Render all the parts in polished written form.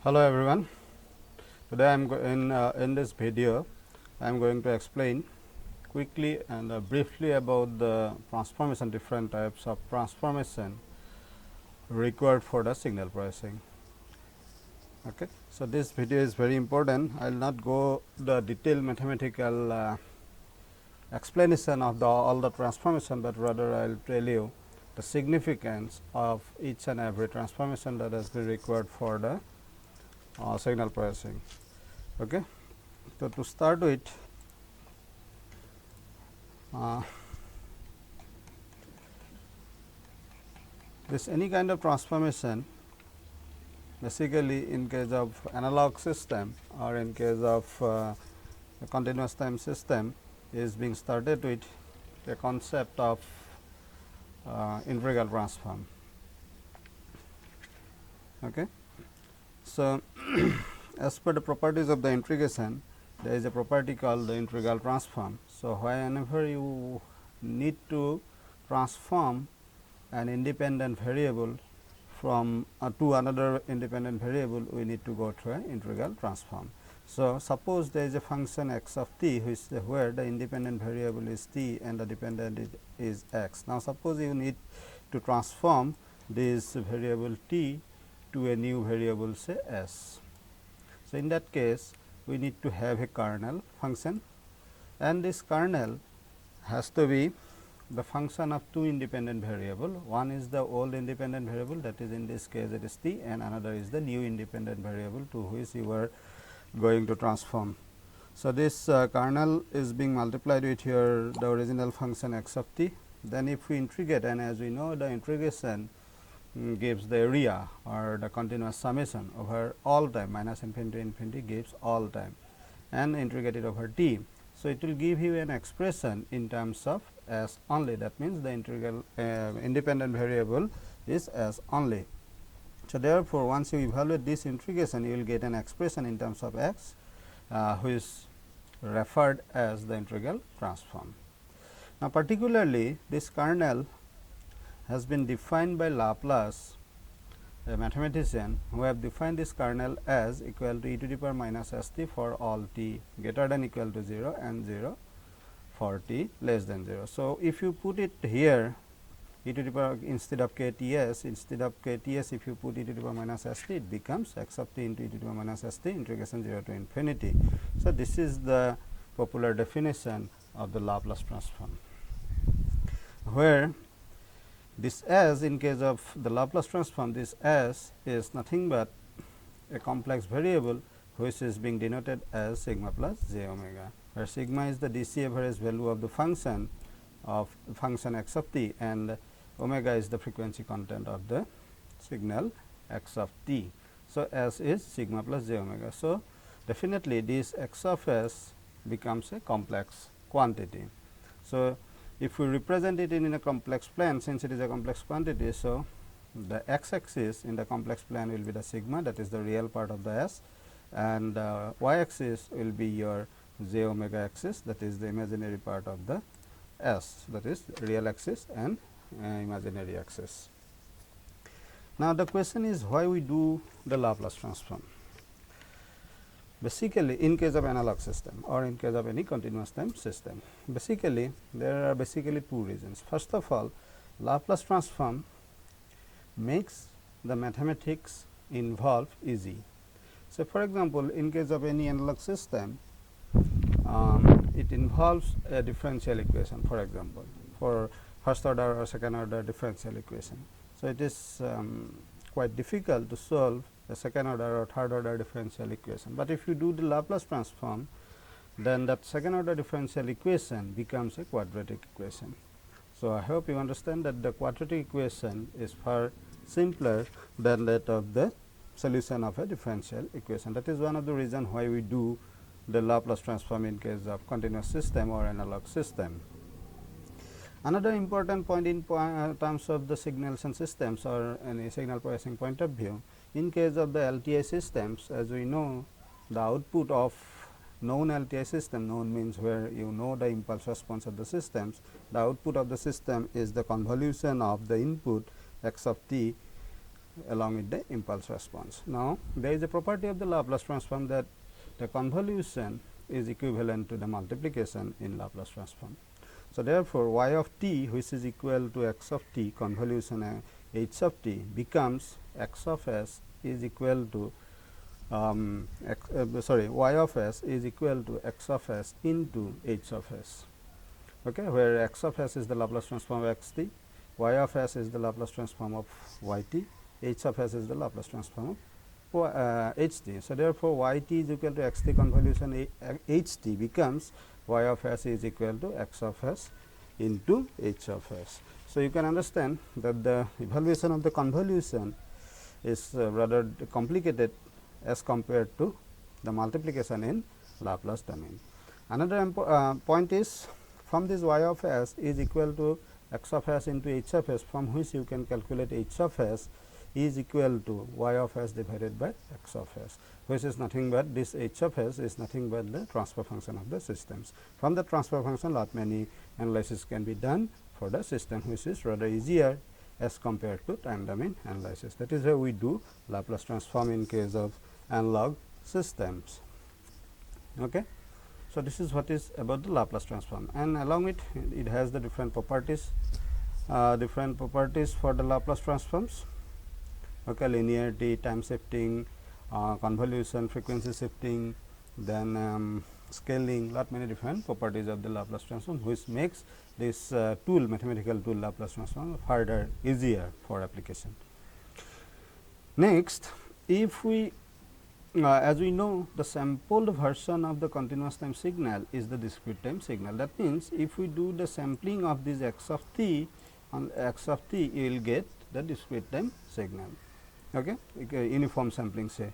Hello everyone. Today I am in this video I am going to explain quickly and briefly about the transformation, different types of transformation required for the signal processing. Okay. So, this video is very important. I will not go the detailed mathematical explanation of all the transformation, but rather I will tell you the significance of each and every transformation that has been required for the signal processing. Okay. So, to start with, this any kind of transformation, basically in case of analog system or in case of a continuous time system, is being started with the concept of integral transform. Okay. So, as per the properties of the integration, there is a property called the integral transform. So, whenever you need to transform an independent variable from to another independent variable, we need to go through an integral transform. So, suppose there is a function x of t which where the independent variable is t and the dependent is x. Now, suppose you need to transform this variable t to a new variable, say s. So, in that case we need to have a kernel function, and this kernel has to be the function of two independent variable. One is the old independent variable, that is in this case it is t, and another is the new independent variable to which you are going to transform. So, this kernel is being multiplied with the original function x of t. Then if we integrate, and as we know the integration gives the area or the continuous summation over all time, minus infinity to infinity gives all time, and integrate it over t. So, it will give you an expression in terms of s only, that means the integral independent variable is s only. So, therefore, once you evaluate this integration, you will get an expression in terms of x which is referred as the integral transform. Now, particularly this kernel has been defined by Laplace, a mathematician who have defined this kernel as equal to e to the power minus s t for all t greater than equal to 0 and 0 for t less than 0. So, if you put it here e to the power instead of k t s, instead of k t s if you put e to the power minus s t, it becomes x of t into e to the power minus s t integration 0 to infinity. So, this is the popular definition of the Laplace transform, where this s, in case of the Laplace transform, this s is nothing but a complex variable which is being denoted as sigma plus j omega, where sigma is the DC average value of the function x of t, and omega is the frequency content of the signal x of t. So, s is sigma plus j omega. So, definitely this x of s becomes a complex quantity. So, if we represent it in a complex plane, since it is a complex quantity, so the x axis in the complex plane will be the sigma, that is the real part of the s, and y axis will be your j omega axis, that is the imaginary part of the s, that is real axis and imaginary axis. Now, the question is why we do the Laplace transform. Basically, in case of analog system or in case of any continuous time system, basically there are basically two reasons. First of all, Laplace transform makes the mathematics involved easy. So, for example, in case of any analog system, it involves a differential equation, for example, for first order or second order differential equation. So, it is quite difficult to solve the second order or third order differential equation, but if you do the Laplace transform, then that second order differential equation becomes a quadratic equation. So, I hope you understand that the quadratic equation is far simpler than that of the solution of a differential equation. That is one of the reasons why we do the Laplace transform in case of continuous system or analog system. Another important point in terms of the signals and systems or any signal processing point of view, in case of the LTI systems, as we know, the output of known LTI system, known means where you know the impulse response of the systems, the output of the system is the convolution of the input x of t along with the impulse response. Now, there is a property of the Laplace transform that the convolution is equivalent to the multiplication in Laplace transform. So, therefore, y of t, which is equal to x of t convolution h of t, becomes x of s is equal to y of s is equal to x of s into h of s, okay, where x of s is the Laplace transform of x t, y of s is the Laplace transform of y t, h of s is the Laplace transform of h t. So, therefore, y t is equal to x t convolution h t becomes y of s is equal to x of s into h of s. So, you can understand that the evaluation of the convolution is rather complicated as compared to the multiplication in Laplace domain. Another point is, from this y of s is equal to x of s into h of s, from which you can calculate h of s is equal to y of s divided by x of s, which is nothing but this h of s is nothing but the transfer function of the systems. From the transfer function, lot many analysis can be done for the system, which is rather easier as compared to time domain analysis. That is why we do Laplace transform in case of analog systems. Okay. So, this is what is about the Laplace transform, and along with it has the different properties for the Laplace transforms. Okay, linearity, time shifting, convolution, frequency shifting, then scaling, lot many different properties of the Laplace transform, which makes this mathematical tool Laplace transform further easier for application. Next, if we as we know, the sampled version of the continuous time signal is the discrete time signal. That means, if we do the sampling of this x of t on x of t, you will get the discrete time signal. Okay? Uniform sampling, say.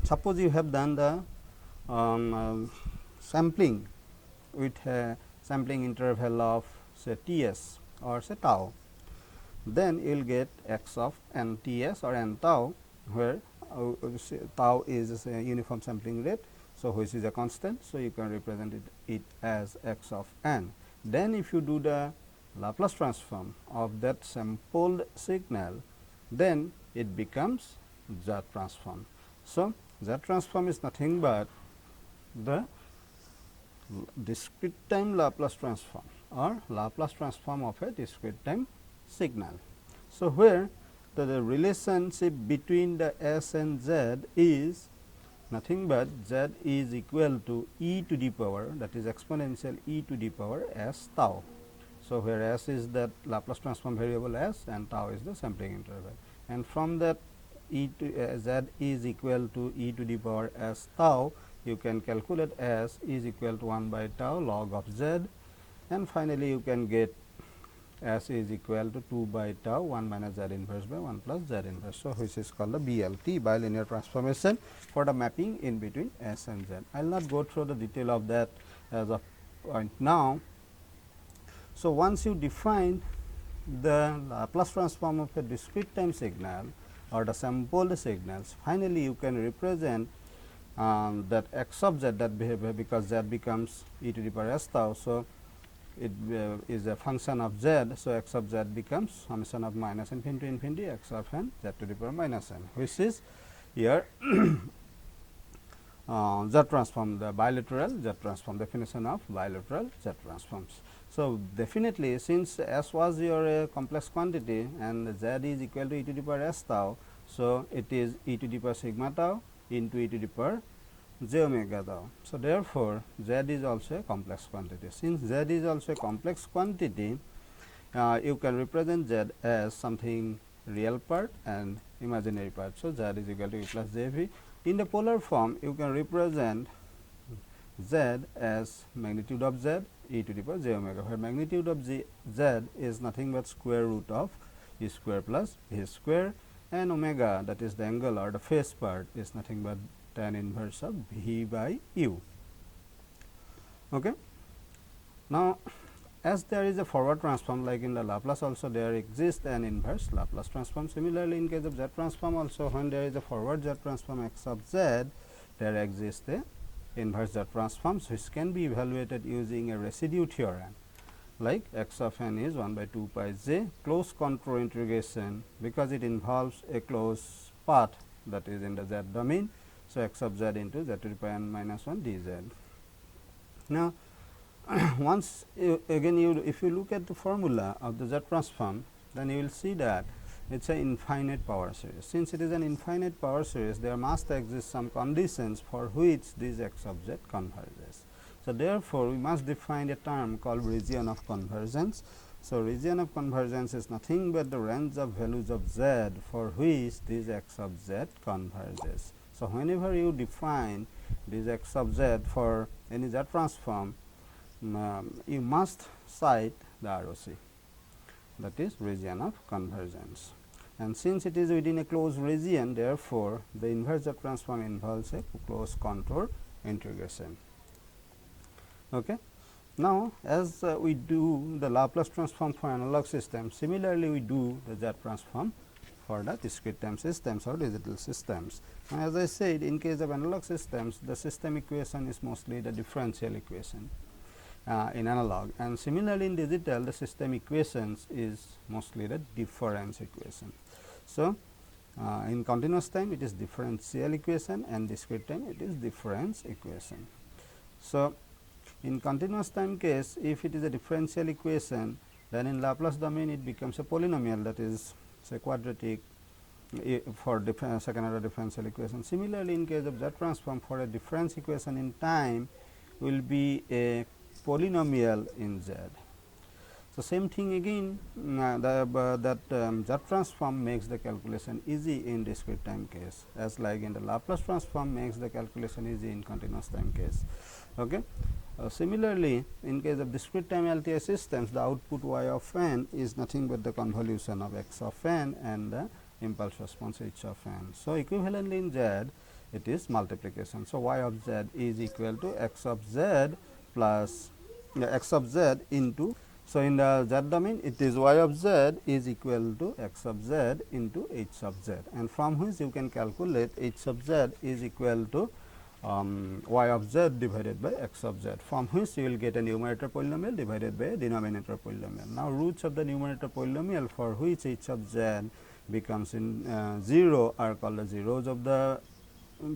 Suppose you have done the sampling with a sampling interval of say Ts or say tau, then you will get x of n Ts or n tau, where tau is a uniform sampling rate. So, which is a constant. So, you can represent it as x of n. Then, if you do the Laplace transform of that sampled signal, then it becomes Z transform. So, Z transform is nothing but the discrete time Laplace transform or Laplace transform of a discrete time signal. So, where the relationship between the s and z is nothing but z is equal to e to the power, that is exponential e to the power s tau. So, where s is that Laplace transform variable s and tau is the sampling interval, and from that e to z is equal to e to the power s tau, you can calculate s is equal to 1 by tau log of z, and finally, you can get s is equal to 2 by tau 1 minus z inverse by 1 plus z inverse. So, which is called the BLT, bilinear transformation, for the mapping in between s and z. I will not go through the detail of that as of point now. So, once you define the Laplace transform of a discrete time signal or the sampled signals, finally, you can represent that x of z, that behavior, because z becomes e to the power s tau. So, it is a function of z. So, x of z becomes summation of minus infinity to infinity x of n z to the power minus n, which is here z transform, the bilateral z transform, definition of bilateral z transforms. So, definitely, since s was your complex quantity and z is equal to e to the power s tau, so it is e to the power sigma tau into e to the power j omega tau. So, therefore, z is also a complex quantity. Since z is also a complex quantity, you can represent z as something real part and imaginary part. So, z is equal to e plus j v. In the polar form, you can represent z as magnitude of z e to the power j omega, where magnitude of z is nothing but square root of e square plus v square, and omega, that is the angle or the phase part, is nothing but tan inverse of v by u. Okay. Now, as there is a forward transform, like in the Laplace also there exists an inverse Laplace transform. Similarly, in case of Z transform also, when there is a forward Z transform x of z, there exists a inverse Z transforms, which can be evaluated using a residue theorem. like x of n is 1 by 2 pi j closed contour integration, because it involves a closed path that is in the z domain. So, x of z into z to the power n minus 1 dz. Now, once again if you look at the formula of the Z transform, then you will see that it is an infinite power series. Since it is an infinite power series, there must exist some conditions for which this x of z converges. So, therefore, we must define a term called region of convergence. So, region of convergence is nothing but the range of values of z for which this x of z converges. So, whenever you define this x of z for any Z transform, you must cite the ROC, that is region of convergence, and since it is within a closed region, therefore, the inverse Z transform involves a closed contour integration. Okay. Now, as we do the Laplace transform for analog systems, similarly we do the Z transform for the discrete time systems or digital systems. Now, as I said, in case of analog systems, the system equation is mostly the differential equation in analog, and similarly in digital, the system equations is mostly the difference equation. So, in continuous time it is differential equation, and discrete time it is difference equation. So, in continuous time case, if it is a differential equation, then in Laplace domain it becomes a polynomial, that is say quadratic for second order differential equation. Similarly, in case of Z transform, for a difference equation in time will be a polynomial in Z. So, same thing again, Z transform makes the calculation easy in discrete time case, as like in the Laplace transform makes the calculation easy in continuous time case. Okay. Similarly, in case of discrete time LTI systems, the output y of n is nothing but the convolution of x of n and the impulse response h of n. So, equivalently in Z it is multiplication. So, y of z is equal to x of z plus x of z into. So, in the Z domain it is y of z is equal to x of z into h of z, and from which you can calculate h of z is equal to y of z divided by x of z, from which you will get a numerator polynomial divided by a denominator polynomial. Now, roots of the numerator polynomial for which h of z becomes in 0 are called the zeros of the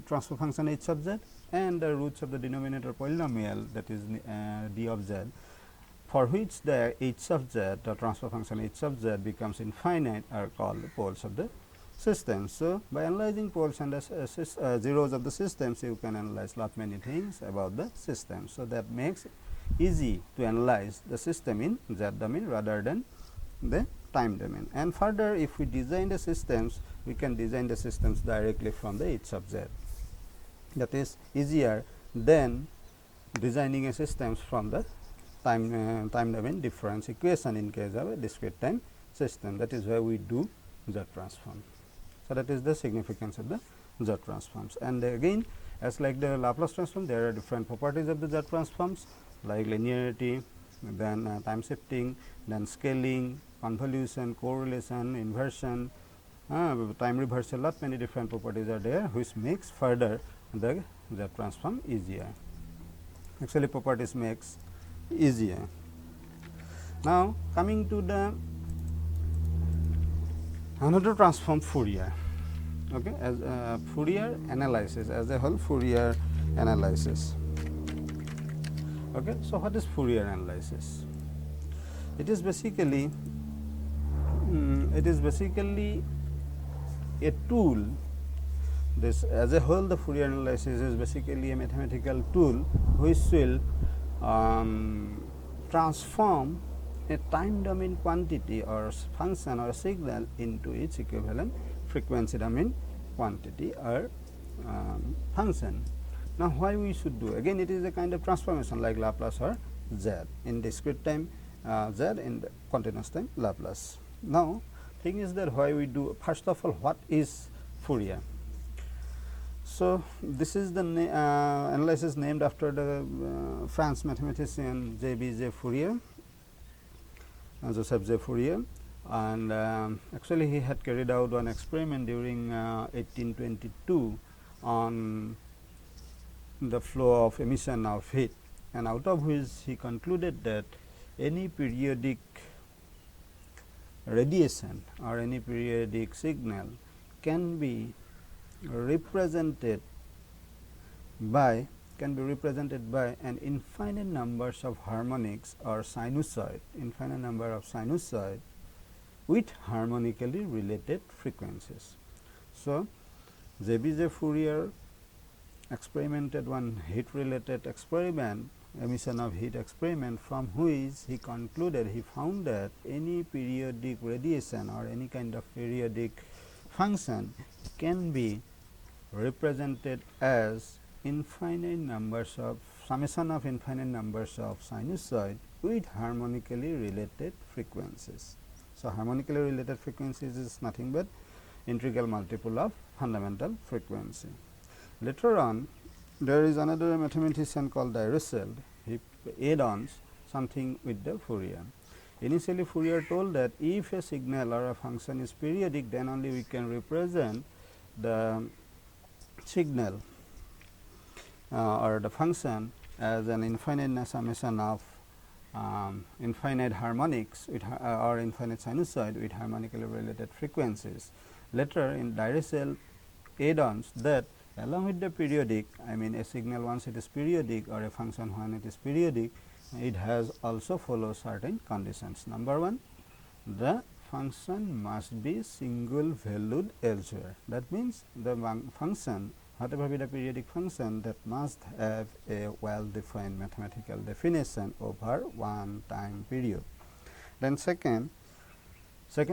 transfer function h of z, and the roots of the denominator polynomial, that is d of z, for which the h of z, the transfer function h of z becomes infinite, are called the poles of the system. So, by analyzing poles and the zeros of the systems, you can analyze lot many things about the system. So, that makes it easy to analyze the system in Z domain rather than the time domain. And further, if we design the systems, we can design the systems directly from the h of z. That is easier than designing a systems from the time domain difference equation in case of a discrete time system. That is why we do Z transform. So, that is the significance of the Z transforms. And again, as like the Laplace transform, there are different properties of the Z transforms, like linearity, then time shifting, then scaling, convolution, correlation, inversion, time reversal. Lot many different properties are there, which makes further the Z transform easier. Actually, properties makes easier. Now, coming to the another transform Fourier. Okay, as Fourier analysis, as a whole Fourier analysis. Okay, so what is Fourier analysis? It is basically a tool. This as a whole, the Fourier analysis is basically a mathematical tool which will transform a time domain quantity or function or signal into its equivalent frequency domain quantity or function. Now, why we should do? Again, it is a kind of transformation like Laplace or Z in discrete time, Z in the continuous time Laplace. Now, thing is that why we do, first of all, what is Fourier? So, this is the analysis named after the French mathematician J. Fourier, Joseph J. Fourier, and actually he had carried out one experiment during 1822 on the flow of emission of heat, and out of which he concluded that any periodic radiation or any periodic signal can be represented by an infinite numbers of harmonics or sinusoid, infinite number of sinusoid with harmonically related frequencies. So, J.B.J. Fourier experimented one heat related experiment, emission of heat experiment, from which he found that any periodic radiation or any kind of periodic function can be represented as infinite numbers of summation of infinite numbers of sinusoid with harmonically related frequencies. So, harmonically related frequencies is nothing but integral multiple of fundamental frequency. Later on, there is another mathematician called Dirichlet. He add on something with the Fourier. Initially, Fourier told that if a signal or a function is periodic, then only we can represent the signal or the function as an infinite summation of infinite harmonics with or infinite sinusoid with harmonically related frequencies. Later, in Dirichlet add-ons that along with the periodic, I mean a signal once it is periodic or a function when it is periodic, it has also follow certain conditions. Number one, the function must be single valued elsewhere. That means the function, whatever be the periodic function, that must have a well defined mathematical definition over one time period. Then second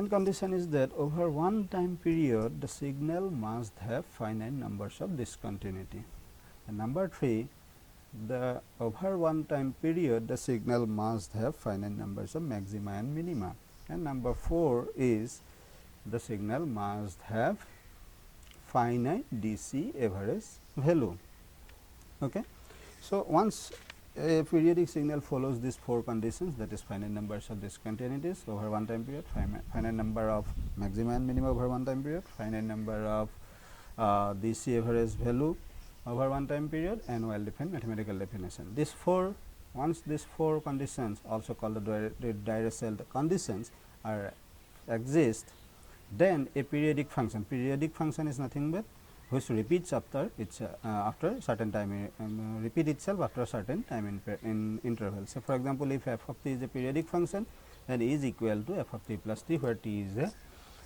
condition is that over one time period the signal must have finite numbers of discontinuity. And number three, the over one time period the signal must have finite numbers of maxima and minima. And number four is the signal must have finite DC average value. Okay. So, once a periodic signal follows these four conditions, that is finite numbers of discontinuities over one time period, finite number of maxima and minima over one time period, finite number of DC average value over one time period, and well defined mathematical definition. These four, once these four conditions, also called the Dirichlet conditions, are exist, then a periodic function is nothing but which repeats after its after certain time repeat itself after a certain time in interval. So, for example, if f of t is a periodic function, then E is equal to f of t plus t, where t is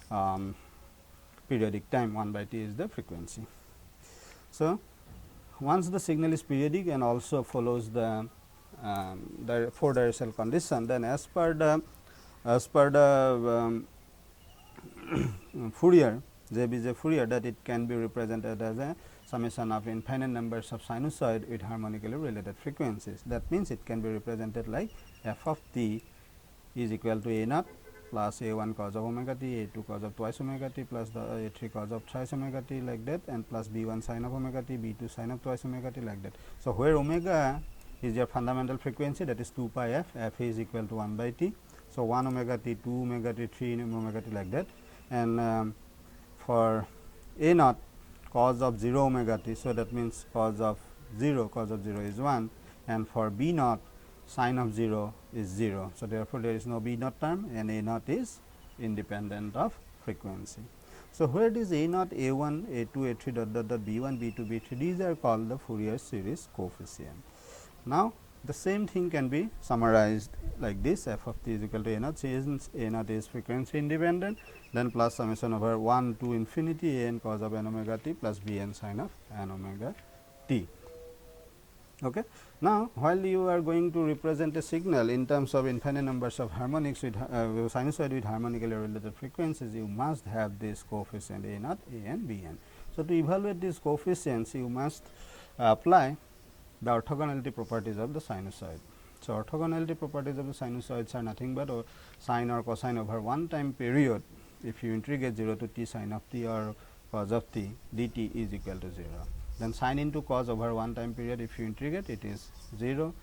a periodic time, 1 by t is the frequency. So, once the signal is periodic and also follows the four Dirichlet condition, then as per the Fourier, J.B.J. Fourier, that it can be represented as a summation of infinite numbers of sinusoid with harmonically related frequencies. That means, it can be represented like f of t is equal to a naught plus a1 cos of omega t, a2 cos of twice omega t plus the a3 cos of thrice omega t, like that, and plus b1 sin of omega t, b2 sin of twice omega t, like that. So, where omega is your fundamental frequency, that is 2 pi f, f is equal to 1 by t. So, 1 omega t, 2 omega t, 3 omega t, like that, and for a naught cos of 0 omega t. So, that means cos of 0 is 1, and for b naught sin of 0 is 0. So, therefore, there is no b naught term, and a naught is independent of frequency. So, where it is a naught, a1, a2, a3 dot dot dot b1, b2, b3, these are called the Fourier series coefficient. Now, the same thing can be summarized like this: f of t is equal to a naught, since a naught is frequency independent, then plus summation over 1 to infinity a n cos of n omega t plus b n sin of n omega t. Okay. Now, while you are going to represent a signal in terms of infinite numbers of harmonics with sinusoid with harmonically related frequencies, you must have this coefficient a naught, a n, b n. So, to evaluate these coefficients, you must apply the orthogonality properties of the sinusoid. So, orthogonality properties of the sinusoids are nothing but sine or cosine over one time period. If you integrate 0 to t sin of t or cos of t, dt is equal to 0. Then sine into cos over one time period, if you integrate, it is 0,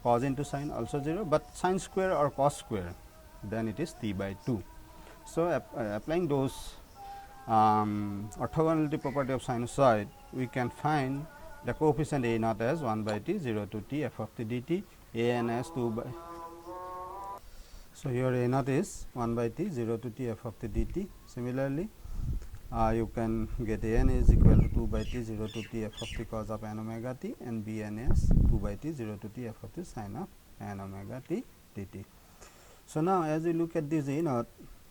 cos into sine also 0, but sine square or cos square, then it is t by 2. So, applying those orthogonality property of sinusoid, we can find the coefficient a naught as 1 by t, 0 to t f of t dt, a n as 2 by So, here A naught is 1 by t 0 to t f of t dt. Similarly, you can get A n is equal to 2 by t 0 to t f of t cos of n omega t, and B n is 2 by t 0 to t f of t sin of n omega t dt. So, now as we look at this A naught,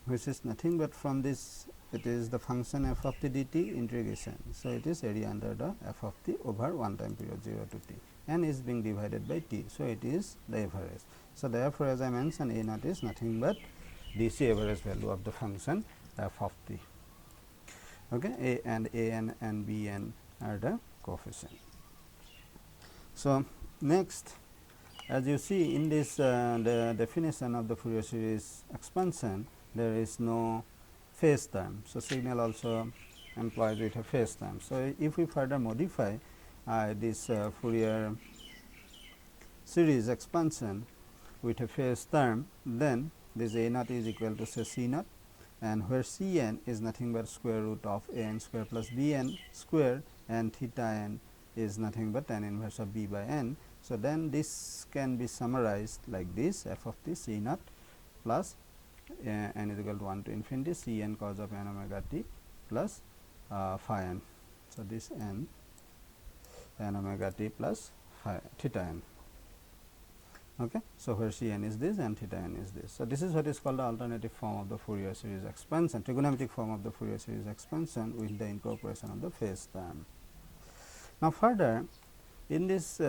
which is nothing but from this, it is the function f of t dt integration. So, it is area under the f of t over one time period 0 to t, and is being divided by t. So, it is the average. So, therefore, as I mentioned, A naught is nothing but DC average value of the function f of t. Okay. A n and B n are the coefficient. So, next, as you see in this the definition of the Fourier series expansion, there is no phase term. So, signal also employed with a phase term. So, if we further modify this Fourier series expansion with a phase term, then this A naught is equal to say C naught, and where C n is nothing but square root of A n square plus B n square, and theta n is nothing but tan inverse of B by n. So, then this can be summarized like this: f of t C naught plus n is equal to 1 to infinity C n cos of n omega t plus phi n. So, this n omega t plus phi theta n. Okay. So, where C n is this and theta n is this. So, this is what is called the alternative form of the Fourier series expansion, trigonometric form of the Fourier series expansion with the incorporation of the phase term. Now, further in this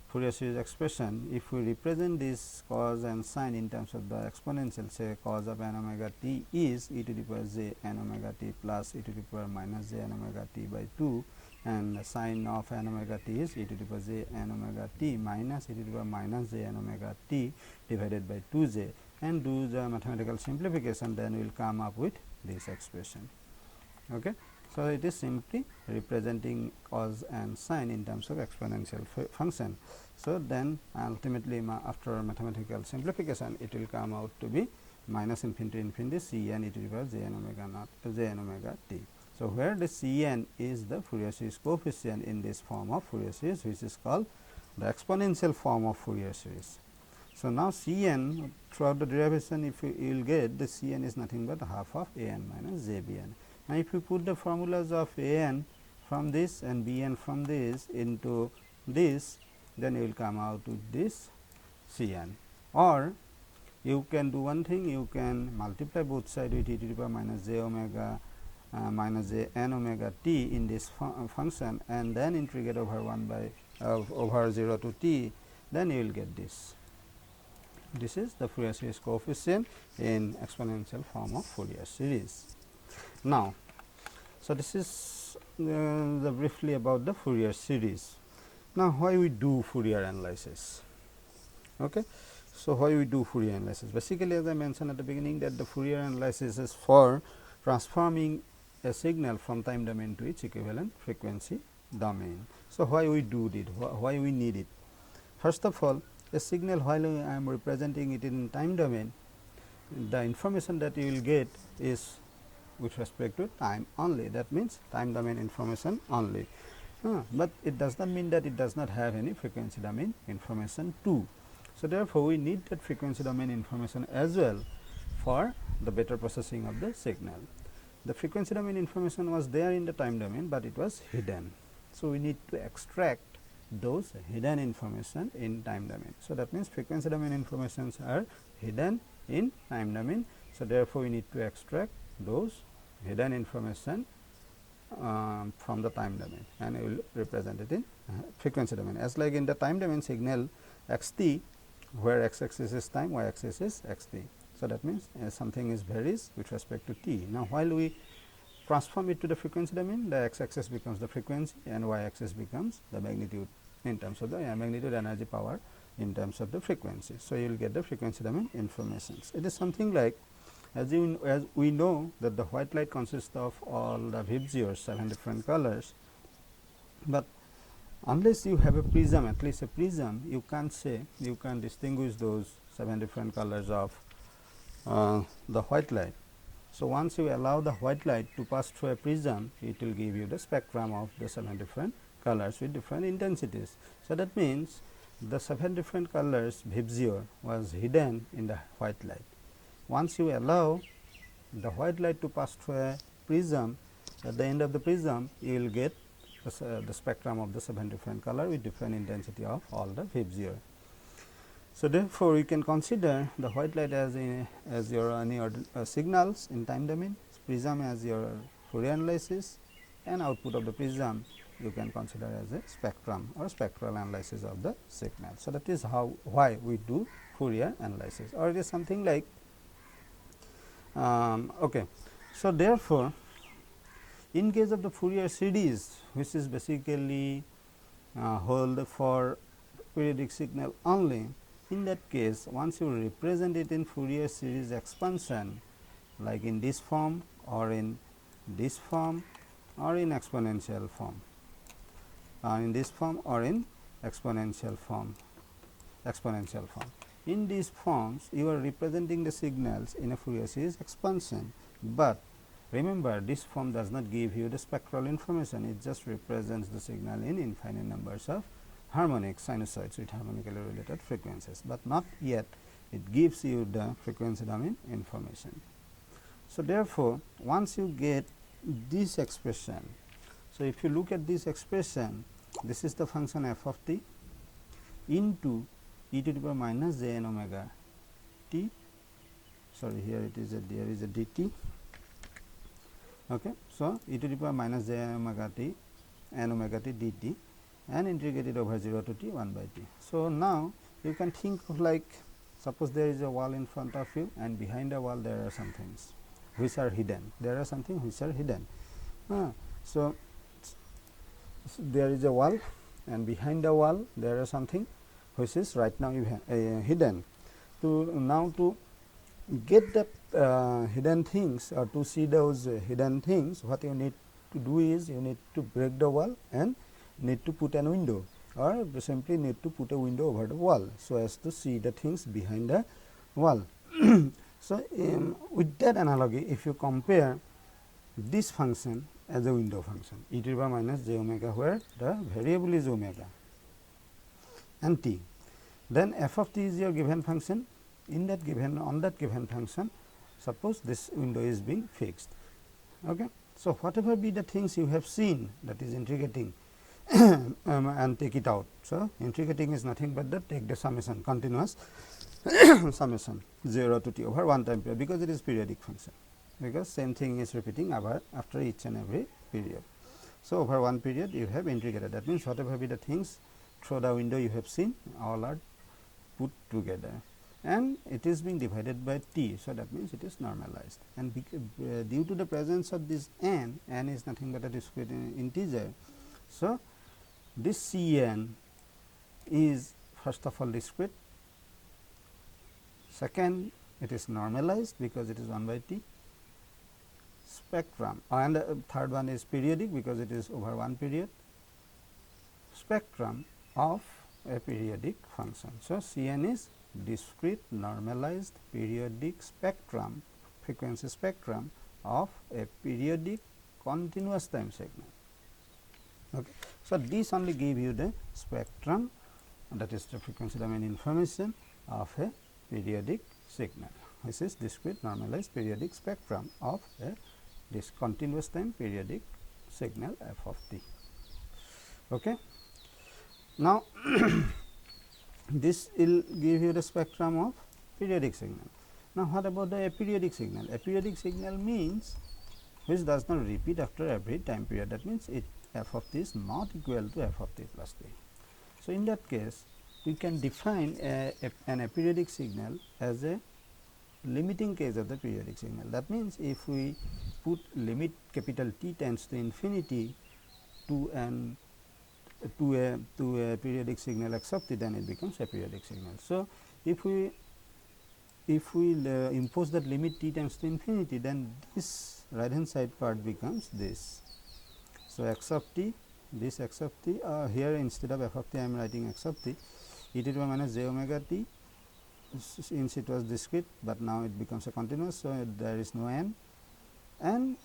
Fourier series expression, if we represent this cos and sin in terms of the exponential, say cos of n omega t is e to the power j n omega t plus e to the power minus j n omega t by 2, and sin of n omega t is e to the power j n omega t minus e to the power minus j n omega t divided by 2j, and do the mathematical simplification, then we will come up with this expression. Okay. So, it is simply representing cos and sin in terms of exponential function. So, then ultimately after mathematical simplification, it will come out to be minus infinity infinity C n e to the power j n omega naught j n omega t. So, where the C n is the Fourier series coefficient in this form of Fourier series, which is called the exponential form of Fourier series. So, now C n throughout the derivation, if you will get the C n is nothing but half of A n minus j B n. Now, if you put the formulas of A n from this and B n from this into this, then you will come out with this C n. Or you can do one thing, you can multiply both sides with e to the power minus j omega minus j n omega t in this function, and then integrate over 1 by over 0 to t, then you will get this. This is the Fourier series coefficient in exponential form of Fourier series. Now, so this is the briefly about the Fourier series. Now, why we do Fourier analysis? Okay. So, why we do Fourier analysis? Basically, as I mentioned at the beginning, that the Fourier analysis is for transforming a signal from time domain to its equivalent frequency domain. So, why we do it? Why we need it? First of all, a signal, while I am representing it in time domain, the information that you will get is with respect to time only. That means, time domain information only, but it does not mean that it does not have any frequency domain information too. So, therefore, we need that frequency domain information as well for the better processing of the signal. The frequency domain information was there in the time domain, but it was hidden. So, we need to extract those hidden information in time domain. So, that means, frequency domain informations are hidden in time domain. So, therefore, we need to extract those hidden information from the time domain, and we will represent it in frequency domain. As like in the time domain signal x t, where x axis is time, y axis is x t. So, that means, something is varies with respect to t. Now, while we transform it to the frequency domain, the x axis becomes the frequency and y axis becomes the magnitude in terms of the magnitude, energy, power in terms of the frequency. So, you will get the frequency domain informations. It is something like, as we know that the white light consists of all the VIBGYORs, 7 different colors, but unless you have a prism, at least a prism, you can't say, you can distinguish those 7 different colors of the white light. So, once you allow the white light to pass through a prism, it will give you the spectrum of the 7 different colors with different intensities. So, that means, the 7 different colors Vibgyor was hidden in the white light. Once you allow the white light to pass through a prism, at the end of the prism you will get the spectrum of the 7 different color with different intensity of all the Vibgyor. So, therefore, we can consider the white light as your any signals in time domain, prism as your Fourier analysis, and output of the prism you can consider as a spectrum or spectral analysis of the signal. So, that is why we do Fourier analysis, or it is something like okay. So, therefore, in case of the Fourier series, which is basically hold for periodic signal only, in that case once you represent it in Fourier series expansion, like in this form or in this form or in exponential form, in this form or in exponential form. In these forms you are representing the signals in a Fourier series expansion, but remember this form does not give you the spectral information, it just represents the signal in infinite numbers of harmonic sinusoids with harmonically related frequencies, but not yet it gives you the frequency domain information. So, therefore, once you get this expression, so if you look at this expression, this is the function f of t into e to the power minus j n omega t, sorry here it is there is a dt. Okay. So, e to the power minus j omega t n omega t dt and integrated over 0 to t 1 by t. So, now you can think of like, suppose there is a wall in front of you and behind the wall there are some things which are hidden, So, there is a wall and behind the wall there are something which is right now hidden. To get the hidden things or to see those hidden things, what you need to do is you need to break the wall and need to put a window, or simply need to put a window over the wall, so as to see the things behind the wall. So, with that analogy, if you compare this function as a window function e to the power minus j omega, where the variable is omega and t, then f of t is your given function. In that given function, suppose this window is being fixed. Okay. So, whatever be the things you have seen, that is integrating and take it out. So, integrating is nothing but that take the summation, continuous summation 0 to t over 1 time period, because it is periodic function, because same thing is repeating after each and every period. So, over one period you have integrated, that means whatever be the things through the window you have seen, all are put together and it is being divided by t. So, that means it is normalized, and due to the presence of this n is nothing but a discrete integer. So, this C n is first of all discrete, second it is normalized because it is 1 by t spectrum, and third one is periodic because it is over one period, spectrum of a periodic function. So, C n is discrete normalized periodic spectrum, frequency spectrum of a periodic continuous time signal. Okay. So, this only give you the spectrum, that is the frequency domain information of a periodic signal, which is discrete normalized periodic spectrum of a continuous time periodic signal f of t. Okay. Now, this will give you the spectrum of periodic signal. Now, what about the aperiodic signal? Aperiodic signal means which does not repeat after every time period, that means it f of t is not equal to f of t plus t. So, in that case we can define an aperiodic signal as a limiting case of the periodic signal. That means, if we put limit capital T tends to infinity to a periodic signal x of t, then it becomes a periodic signal. So, if we impose that limit t tends to infinity, then this right hand side part becomes this. So, x of t, this x of t, here instead of f of t I am writing x of t, e to the power minus j omega t, since it was discrete, but now it becomes a continuous. So, there is no n, and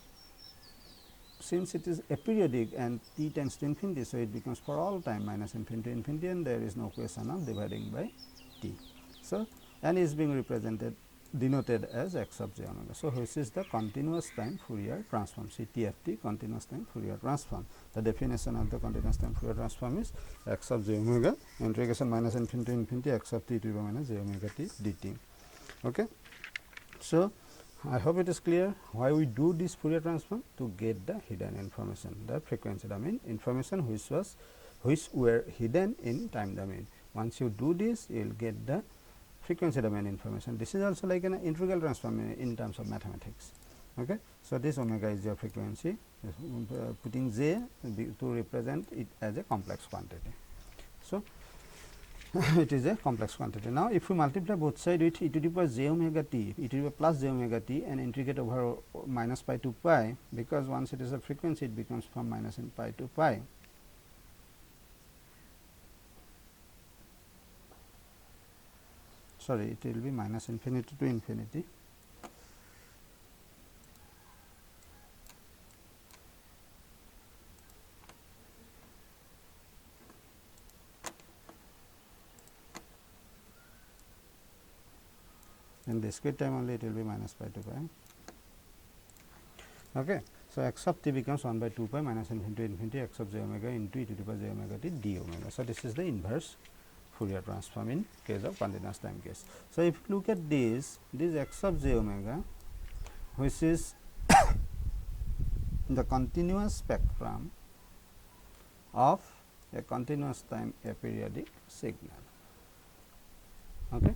since it is aperiodic and t tends to infinity, so it becomes for all time minus infinity to infinity, and there is no question of dividing by t. So, n is being represented denoted as x of j omega. So, which is the continuous time Fourier transform, CTFT, continuous time Fourier transform. The definition of the continuous time Fourier transform is x of j omega integration minus infinity to infinity x of t to the power minus j omega t dt. Okay. So, I hope it is clear why we do this Fourier transform, to get the hidden information, the frequency domain information which were hidden in time domain. Once you do this, you will get the frequency domain information. This is also like an integral transform in terms of mathematics. Okay. So, this omega is your frequency, putting j to represent it as a complex quantity. So, it is a complex quantity. Now, if we multiply both sides with e to the power j omega t, e to the power plus j omega t, and integrate over minus pi to pi, because once it is a frequency, it becomes from minus in pi to pi. Sorry, it will be minus infinity to infinity. In discrete time only, it will be minus pi to pi. Okay. So, x of t becomes 1 by 2 pi minus infinity to infinity x of j omega into e to the power j omega t d omega. So, this is the inverse Fourier transform in case of continuous time case. So, if you look at this x of j omega, which is the continuous spectrum of a continuous time aperiodic signal. Okay.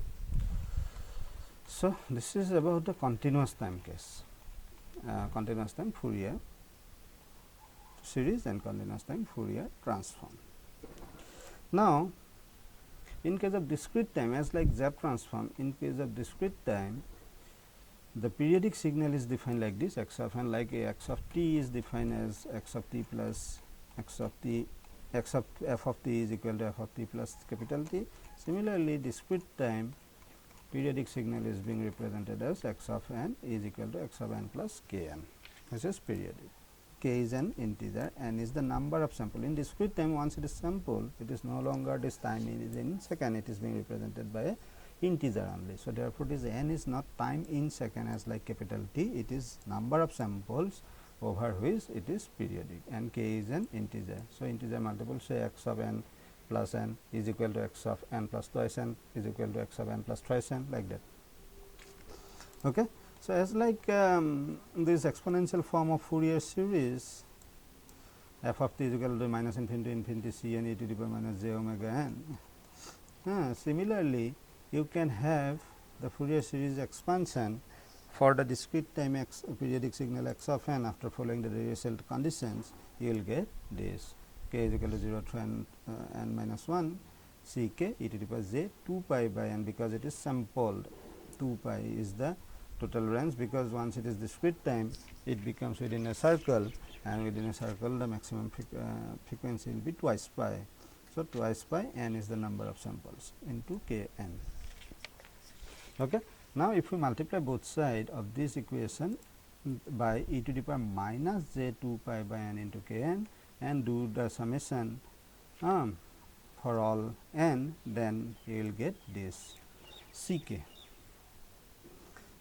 So, this is about the continuous time case, continuous time Fourier series and continuous time Fourier transform. Now, in case of discrete time, as like Zap transform, in case of discrete time, the periodic signal is defined like this, x of n, like x of t is defined as x of t plus x of t, x of f of t is equal to f of t plus capital T. Similarly, discrete time periodic signal is being represented as x of n is equal to x of n plus k n, which is periodic. K is an integer, n is the number of sample. In discrete time, once it is sampled, it is no longer this time is in second, it is being represented by a integer only. So, therefore, this n is not time in second as like capital T, it is number of samples over which it is periodic, and k is an integer. So, integer multiple, say x of n plus n is equal to x of n plus twice n is equal to x of n plus twice n, like that. Okay. So, as like this exponential form of Fourier series, f of t is equal to minus infinity to infinity c n e to the power minus j omega n. Similarly, you can have the Fourier series expansion for the discrete time x periodic signal x of n. After following the Dirichlet conditions, you will get this k is equal to 0 to n minus 1 c k e to the power j 2 pi by n, because it is sampled. 2 pi is the total range, because once it is discrete time, it becomes within a circle, and within a circle the maximum frequency will be twice pi. So, twice pi n is the number of samples into k n. Okay. Now, if we multiply both sides of this equation by e to the power minus j 2 pi by n into k n and do the summation for all n, then you will get this c k.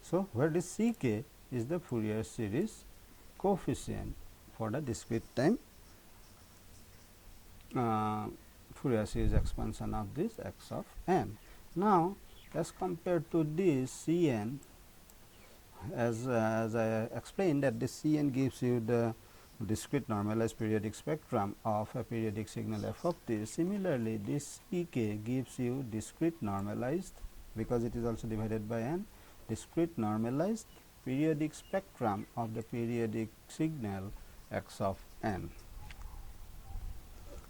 So, where this c k is the Fourier series coefficient for the discrete time Fourier series expansion of this x of n. Now, as compared to this c n, as I explained that this c n gives you the discrete normalized periodic spectrum of a periodic signal f of t. Similarly, this c k gives you discrete normalized, because it is also divided by n, discrete normalized periodic spectrum of the periodic signal x of n.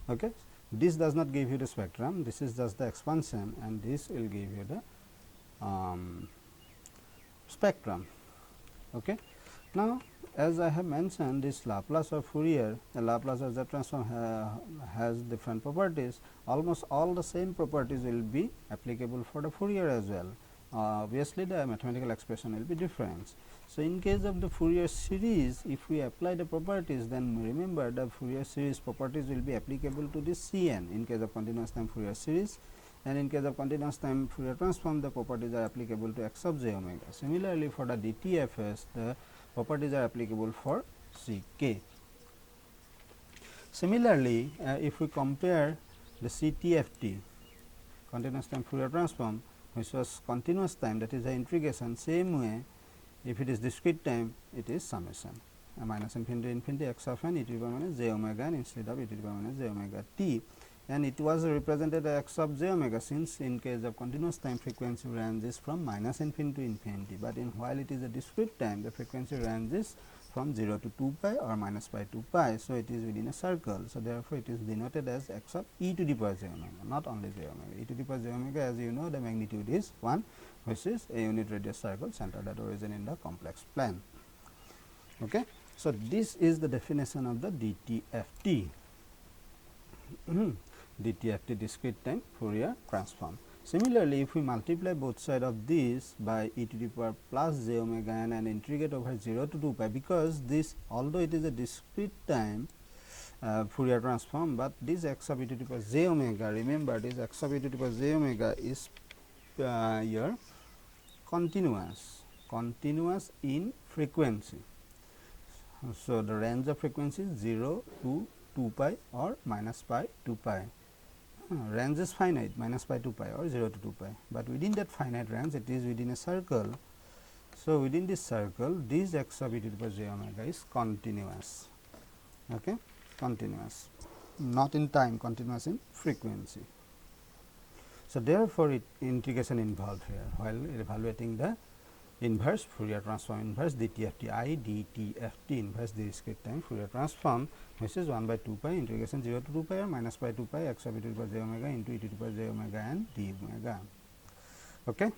Okay. This does not give you the spectrum, this is just the expansion, and this will give you the spectrum. Okay. Now, as I have mentioned, this Laplace of Fourier, the Laplace of the transform has different properties. Almost all the same properties will be applicable for the Fourier as well. obviously the mathematical expression will be different. So, in case of the Fourier series, if we apply the properties, then remember the Fourier series properties will be applicable to the Cn in case of continuous time Fourier series, and in case of continuous time Fourier transform, the properties are applicable to x of j omega. Similarly, for the DTFS, the properties are applicable for Ck. Similarly, if we compare the CTFT, continuous time Fourier transform, which was continuous time, that is the integration, same way if it is discrete time, it is summation minus infinity to infinity x of n e to the power minus j omega n instead of e to the power minus j omega t, and it was represented as x of j omega, since in case of continuous time frequency ranges from minus infinity to infinity, but in while it is a discrete time, the frequency ranges from 0 to 2 pi or minus pi to pi. So, it is within a circle. So, therefore, it is denoted as x of e to the power j omega, not only j omega. E to the power j omega, as you know, the magnitude is 1, which is a unit radius circle centered at origin in the complex plane. Okay. So, this is the definition of the DTFT. DTFT, discrete time Fourier transform. Similarly, if we multiply both sides of this by e to the power plus j omega n and integrate over 0 to 2 pi, because this, although it is a discrete time Fourier transform, but this x of e to the power j omega, remember this x of e to the power j omega is here continuous in frequency. So, the range of frequency is 0 to 2 pi or minus pi to pi. Range is finite, minus pi to pi or 0 to 2 pi, but within that finite range it is within a circle. So, within this circle, this x of e to the power j omega is continuous, okay, continuous, not in time, continuous in frequency. So, therefore, integration involved here while evaluating the inverse Fourier transform, inverse DTFT, IDTFT, inverse discrete time Fourier transform, which is 1 by 2 pi integration 0 to 2 pi or minus pi 2 pi x of e to the power j omega into e to the power j omega and d omega. Okay.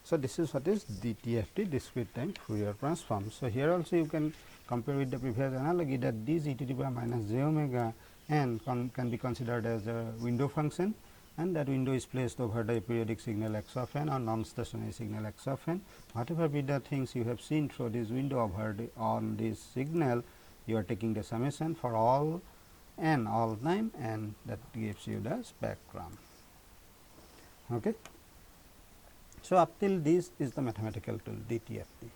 So, this is what is DTFT, discrete time Fourier transform. So, here also you can compare with the previous analogy that this e to the power minus j omega n can be considered as a window function, and that window is placed over the periodic signal x of n or non-stationary signal x of n. Whatever be the things you have seen through this window over on this signal, you are taking the summation for all n, all time, and that gives you the spectrum. Okay. So, up till this is the mathematical tool DTFT.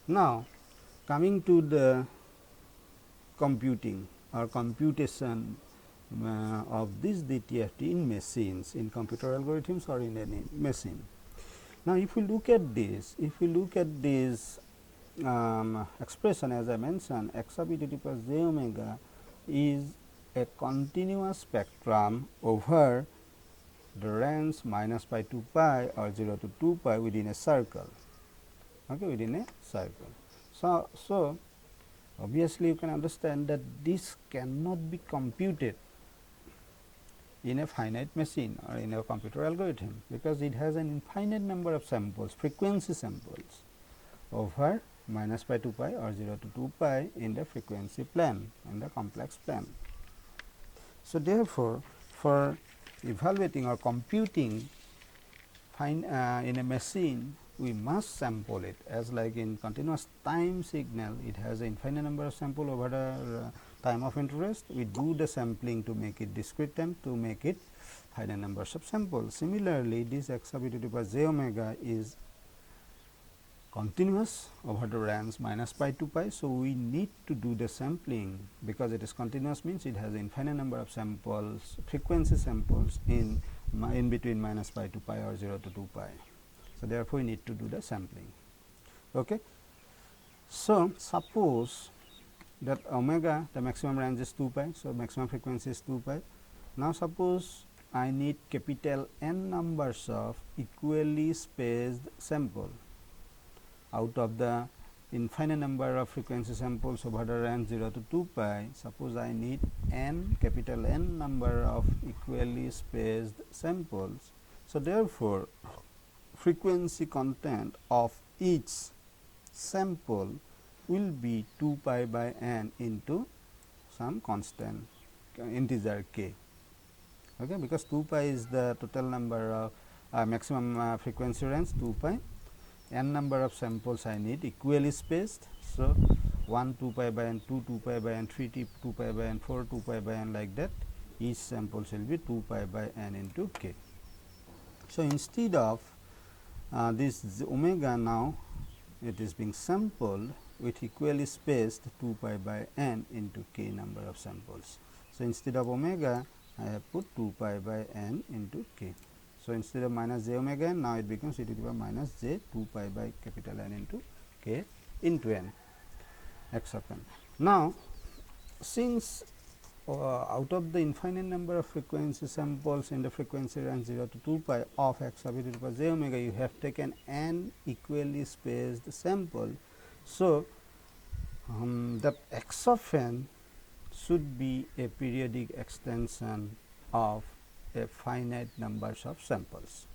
Now, coming to the computing or computation of this DTFT in machines, in computer algorithms or in any machine. Now, if we look at this, expression, as I mentioned, x of e to the power j omega is a continuous spectrum over the range minus pi to pi or 0 to 2 pi within a circle, okay, within a circle. So, obviously, you can understand that this cannot be computed in a finite machine or in a computer algorithm, because it has an infinite number of samples, frequency samples over minus pi to pi or 0 to 2 pi in the frequency plane, in the complex plane. So, therefore, for evaluating or computing in a machine, we must sample it, as like in continuous time signal, it has an infinite number of sample over the time of interest. We do the sampling to make it discrete time, to make it finite numbers of samples. Similarly, this x of e to the power j omega is continuous over the range minus pi to pi. So, we need to do the sampling, because it is continuous means it has an infinite number of samples, frequency samples in between minus pi to pi or 0 to 2 pi. So, therefore, we need to do the sampling. Okay. So, suppose that omega, the maximum range is 2 pi. So, maximum frequency is 2 pi. Now, suppose I need capital N numbers of equally spaced sample out of the infinite number of frequency samples over the range 0 to 2 pi. Suppose I need n, capital N number of equally spaced samples. So, therefore, frequency content of each sample will be 2 pi by n into some constant integer k, okay, because 2 pi is the total number of maximum frequency range 2 pi, n number of samples I need equally spaced. So 1 2 pi by n, 2 2 pi by n, 3 2 pi by n, 4 2 pi by n, like that. Each sample will be 2 pi by n into k. So instead of this omega, now it is being sampled with equally spaced 2 pi by n into k number of samples. So instead of omega, I have put 2 pi by n into k. So instead of minus j omega n, now it becomes e to the power minus j 2 pi by capital N into k into n, x of n. Now since out of the infinite number of frequency samples in the frequency range 0 to 2 pi of x of e to the power j omega, you have taken n equally spaced sample. So that x of n should be a periodic extension of a finite numbers of samples.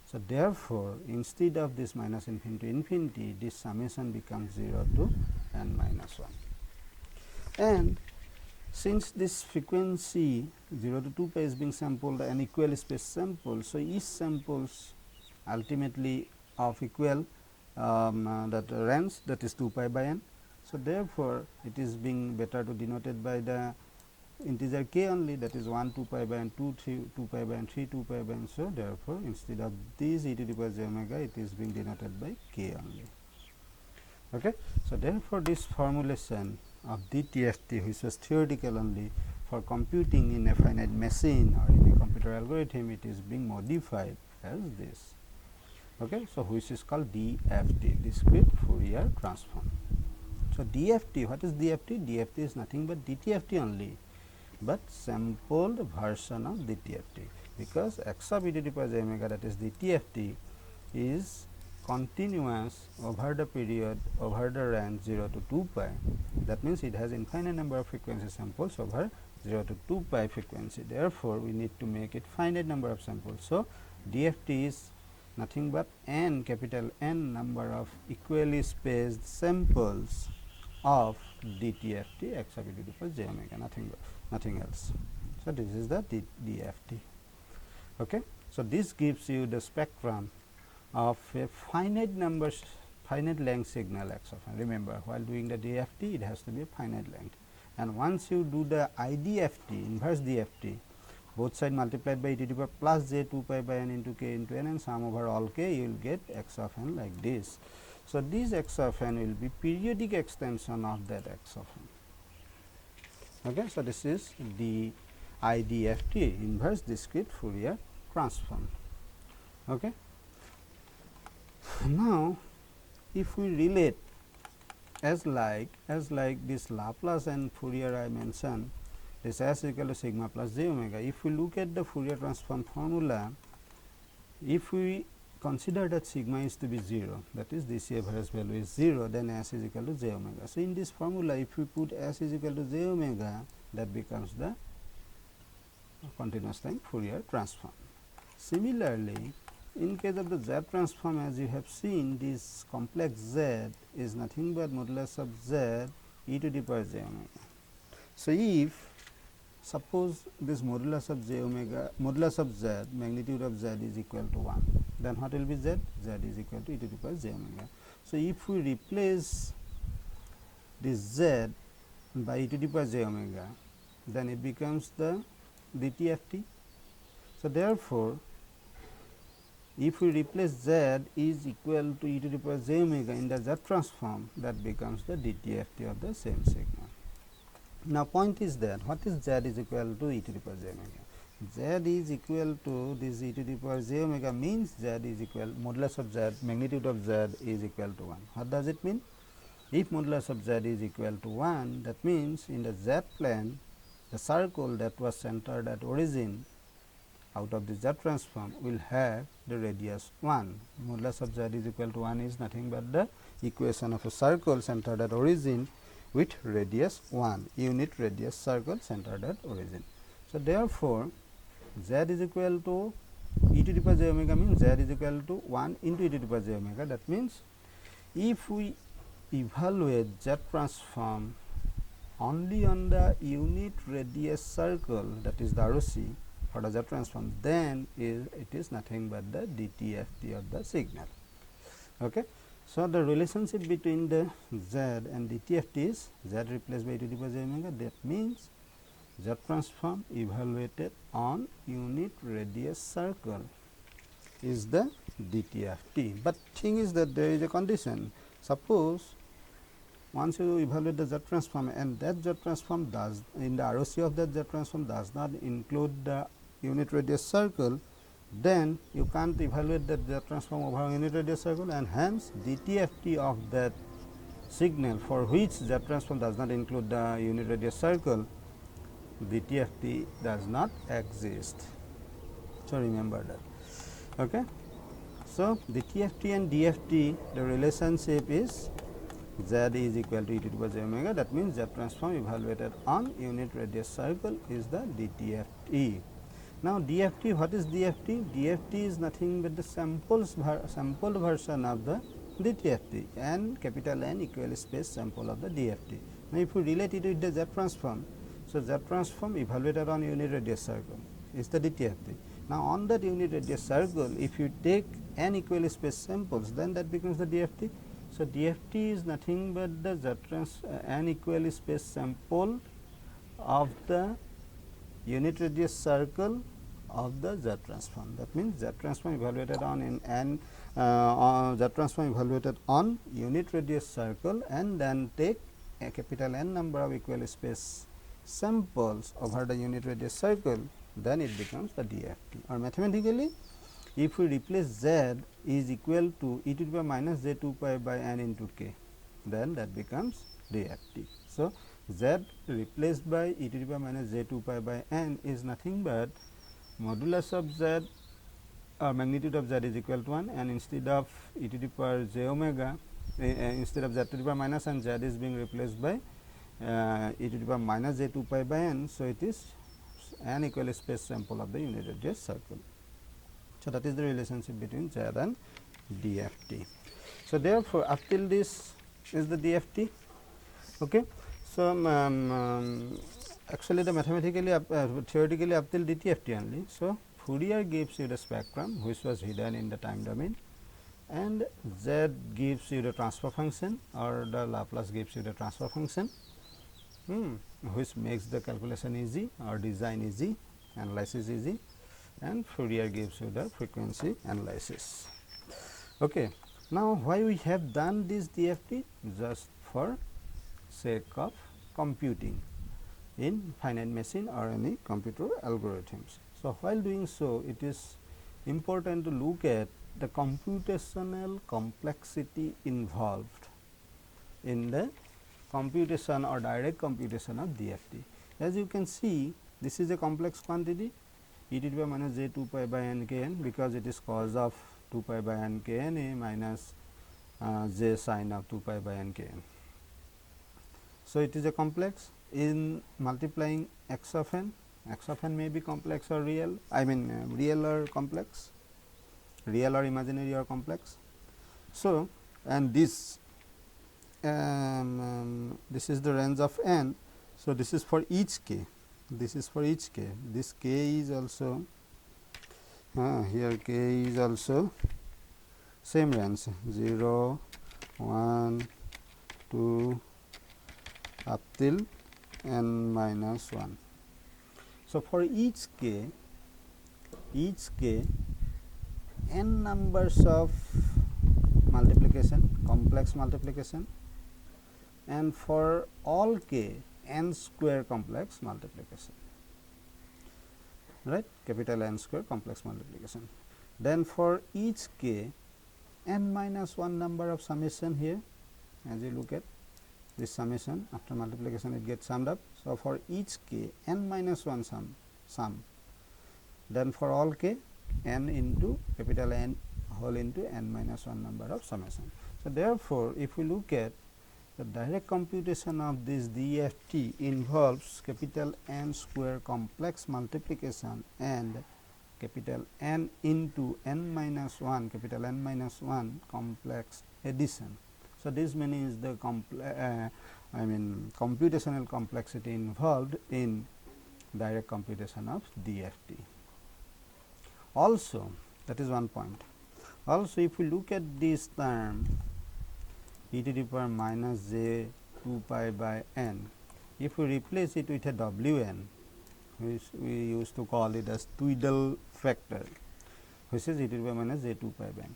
So therefore, instead of this minus infinity to infinity, this summation becomes 0 to n minus 1. And since this frequency 0 to 2 pi is being sampled an equally spaced sample, so each samples ultimately of equal that range, that is 2 pi by n. So therefore, it is being better to denoted by the integer k only, that is 1 2 pi by n, 2 pi by n, 3 2 pi by n. So therefore, instead of this e to the power j omega, it is being denoted by k only. Okay. So therefore, this formulation of DTFT, which was theoretical only for computing in a finite machine or in a computer algorithm, it is being modified as this. Okay. So which is called DFT, discrete Fourier transform. So DFT, what is DFT? DFT is nothing but DTFT only, but sampled version of DTFT, because x of e to the power j omega, that is DTFT, is continuous over the period over the range 0 to 2 pi. That means it has infinite number of frequency samples over 0 to 2 pi frequency. Therefore, we need to make it finite number of samples. So DFT is nothing but n, capital N number of equally spaced samples of DTFT x of e to the power j omega, nothing else. So this is the DFT. Okay. So this gives you the spectrum of a finite length signal x of n. Remember, while doing the DFT, it has to be a finite length. And once you do the IDFT, inverse DFT, both side multiplied by e to the power plus j 2 pi by n into k into n, and sum over all k, you will get x of n like this. So this x of n will be periodic extension of that x of n. Okay. So this is the IDFT, inverse discrete Fourier transform. Okay. Now if we relate as like this Laplace and Fourier I mentioned, this S equal to sigma plus j omega. If we look at the Fourier transform formula, if we consider that sigma is to be 0, that is this average value is 0, then S is equal to j omega. So in this formula, if we put S is equal to j omega, that becomes the continuous time Fourier transform. Similarly, in case of the Z transform, as you have seen, this complex Z is nothing but modulus of Z e to the power j omega. So if suppose this modulus of j omega, modulus of Z, magnitude of Z is equal to 1, then what will be Z? Z is equal to e to the power j omega. So if we replace this Z by e to the power j omega, then it becomes the DTFT. So therefore, if we replace Z is equal to e to the power j omega in the Z transform, that becomes the DTFT of the same signal. Now point is that what is Z is equal to e to the power j omega? Z is equal to this e to the power j omega means Z is equal, modulus of Z, magnitude of Z is equal to 1. What does it mean? If modulus of Z is equal to 1, that means in the Z plane, the circle that was centered at origin out of the Z transform will have the radius 1. Modulus of Z is equal to 1 is nothing but the equation of a circle centered at origin with radius 1, unit radius circle centered at origin. So therefore, Z is equal to e to the power j omega means Z is equal to 1 into e to the power j omega. That means if we evaluate Z transform only on the unit radius circle, that is the ROC, for the Z transform, then it is nothing but the DTFT of the signal. Okay. So, the relationship between the Z and DTFT is Z replaced by e to the power j omega. That means Z transform evaluated on unit radius circle is the DTFT. But thing is that there is a condition. Suppose once you evaluate the Z transform and that Z transform does in the ROC of that Z transform does not include the unit radius circle, then you can't evaluate that Z transform over unit radius circle, and hence DTFT of that signal for which Z transform does not include the unit radius circle, DTFT does not exist. So, remember that. Okay. So, DTFT and DFT, the relationship is Z is equal to e to the power j omega. That means Z transform evaluated on unit radius circle is the DTFT. Now, DFT, what is DFT? DFT is nothing but the sampled version of the DTFT and capital N equal space sample of the DFT. Now, if we relate it with the Z transform, so Z transform evaluated on unit radius circle is the DTFT. Now, on that unit radius circle, if you take N equal space samples, then that becomes the DFT. So, DFT is nothing but the N equal space sample of the unit radius circle of the Z transform. That means, Z transform evaluated on Z transform evaluated on unit radius circle and then take a capital N number of equal space samples over the unit radius circle, then it becomes the DFT. Or mathematically, if we replace Z is equal to e to the power minus j 2 pi by n into k, then that becomes DFT. So, Z replaced by e to the power minus j 2 pi by n is nothing but modulus of Z or magnitude of Z is equal to 1, and instead of e to the power j omega, instead of Z to the power minus n, Z is being replaced by e to the power minus j 2 pi by n. So, it is n equal space sample of the unit radius circle. So, that is the relationship between Z and DFT. So, therefore, up till this is the DFT. Okay. So, actually the mathematically theoretically up till DTFT only. So, Fourier gives you the spectrum which was hidden in the time domain, and Z gives you the transfer function, or the Laplace gives you the transfer function, which makes the calculation easy or design easy, analysis easy, and Fourier gives you the frequency analysis. Okay. Now, why we have done this DFT? Just for sake of computing in finite machine or any computer algorithms. So, while doing so, it is important to look at the computational complexity involved in the computation or direct computation of DFT. As you can see, this is a complex quantity e to the power minus j 2 pi by n k n, because it is cos of 2 pi by n k n a minus j sin of 2 pi by n k n. So, it is a complex. In multiplying x of n may be complex or real, I mean real or complex, real or imaginary or complex. So, and this is the range of n. So, this is for each k, this is for each k, this k is also here k is also same range 0, 1, 2 up till n minus 1. So, for each k n numbers of multiplication, complex multiplication, and for all k n square complex multiplication, right, capital N square complex multiplication. Then for each k n minus 1 number of summation here, as you look at this summation, after multiplication it gets summed up. So, for each k n minus 1 sum, then for all k n into capital N whole into n minus 1 number of summation. So, therefore, if we look at the direct computation of this DFT involves capital N square complex multiplication and capital N into n minus 1 capital N minus 1 complex addition. So, this means the computational complexity involved in direct computation of DFT. Also, that is one point. Also, if we look at this term e to the power minus j 2 pi by n, if we replace it with a w n, which we used to call it as twiddle factor, which is e to the power minus j 2 pi by n,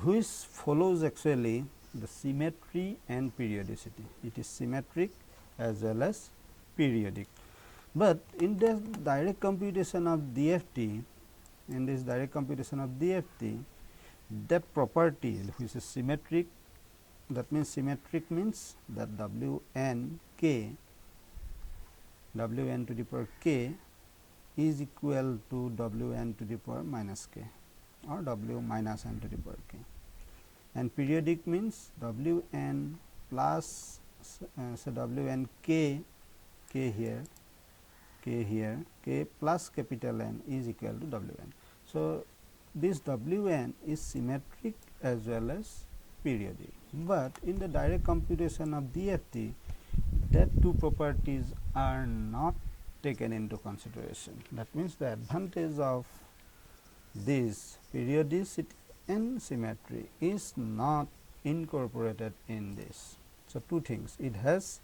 which follows actually the symmetry and periodicity. It is symmetric as well as periodic. But in the direct computation of DFT, that property which is symmetric, that means symmetric means that w n k, w n to the power k is equal to w n to the power minus k or w minus n to the power k, and periodic means w n plus so w n k, k plus capital N is equal to w n. So, this w n is symmetric as well as periodic, but in the direct computation of DFT, that two properties are not taken into consideration. That means, the advantage of this periodicity and symmetry is not incorporated in this. So, two things, it has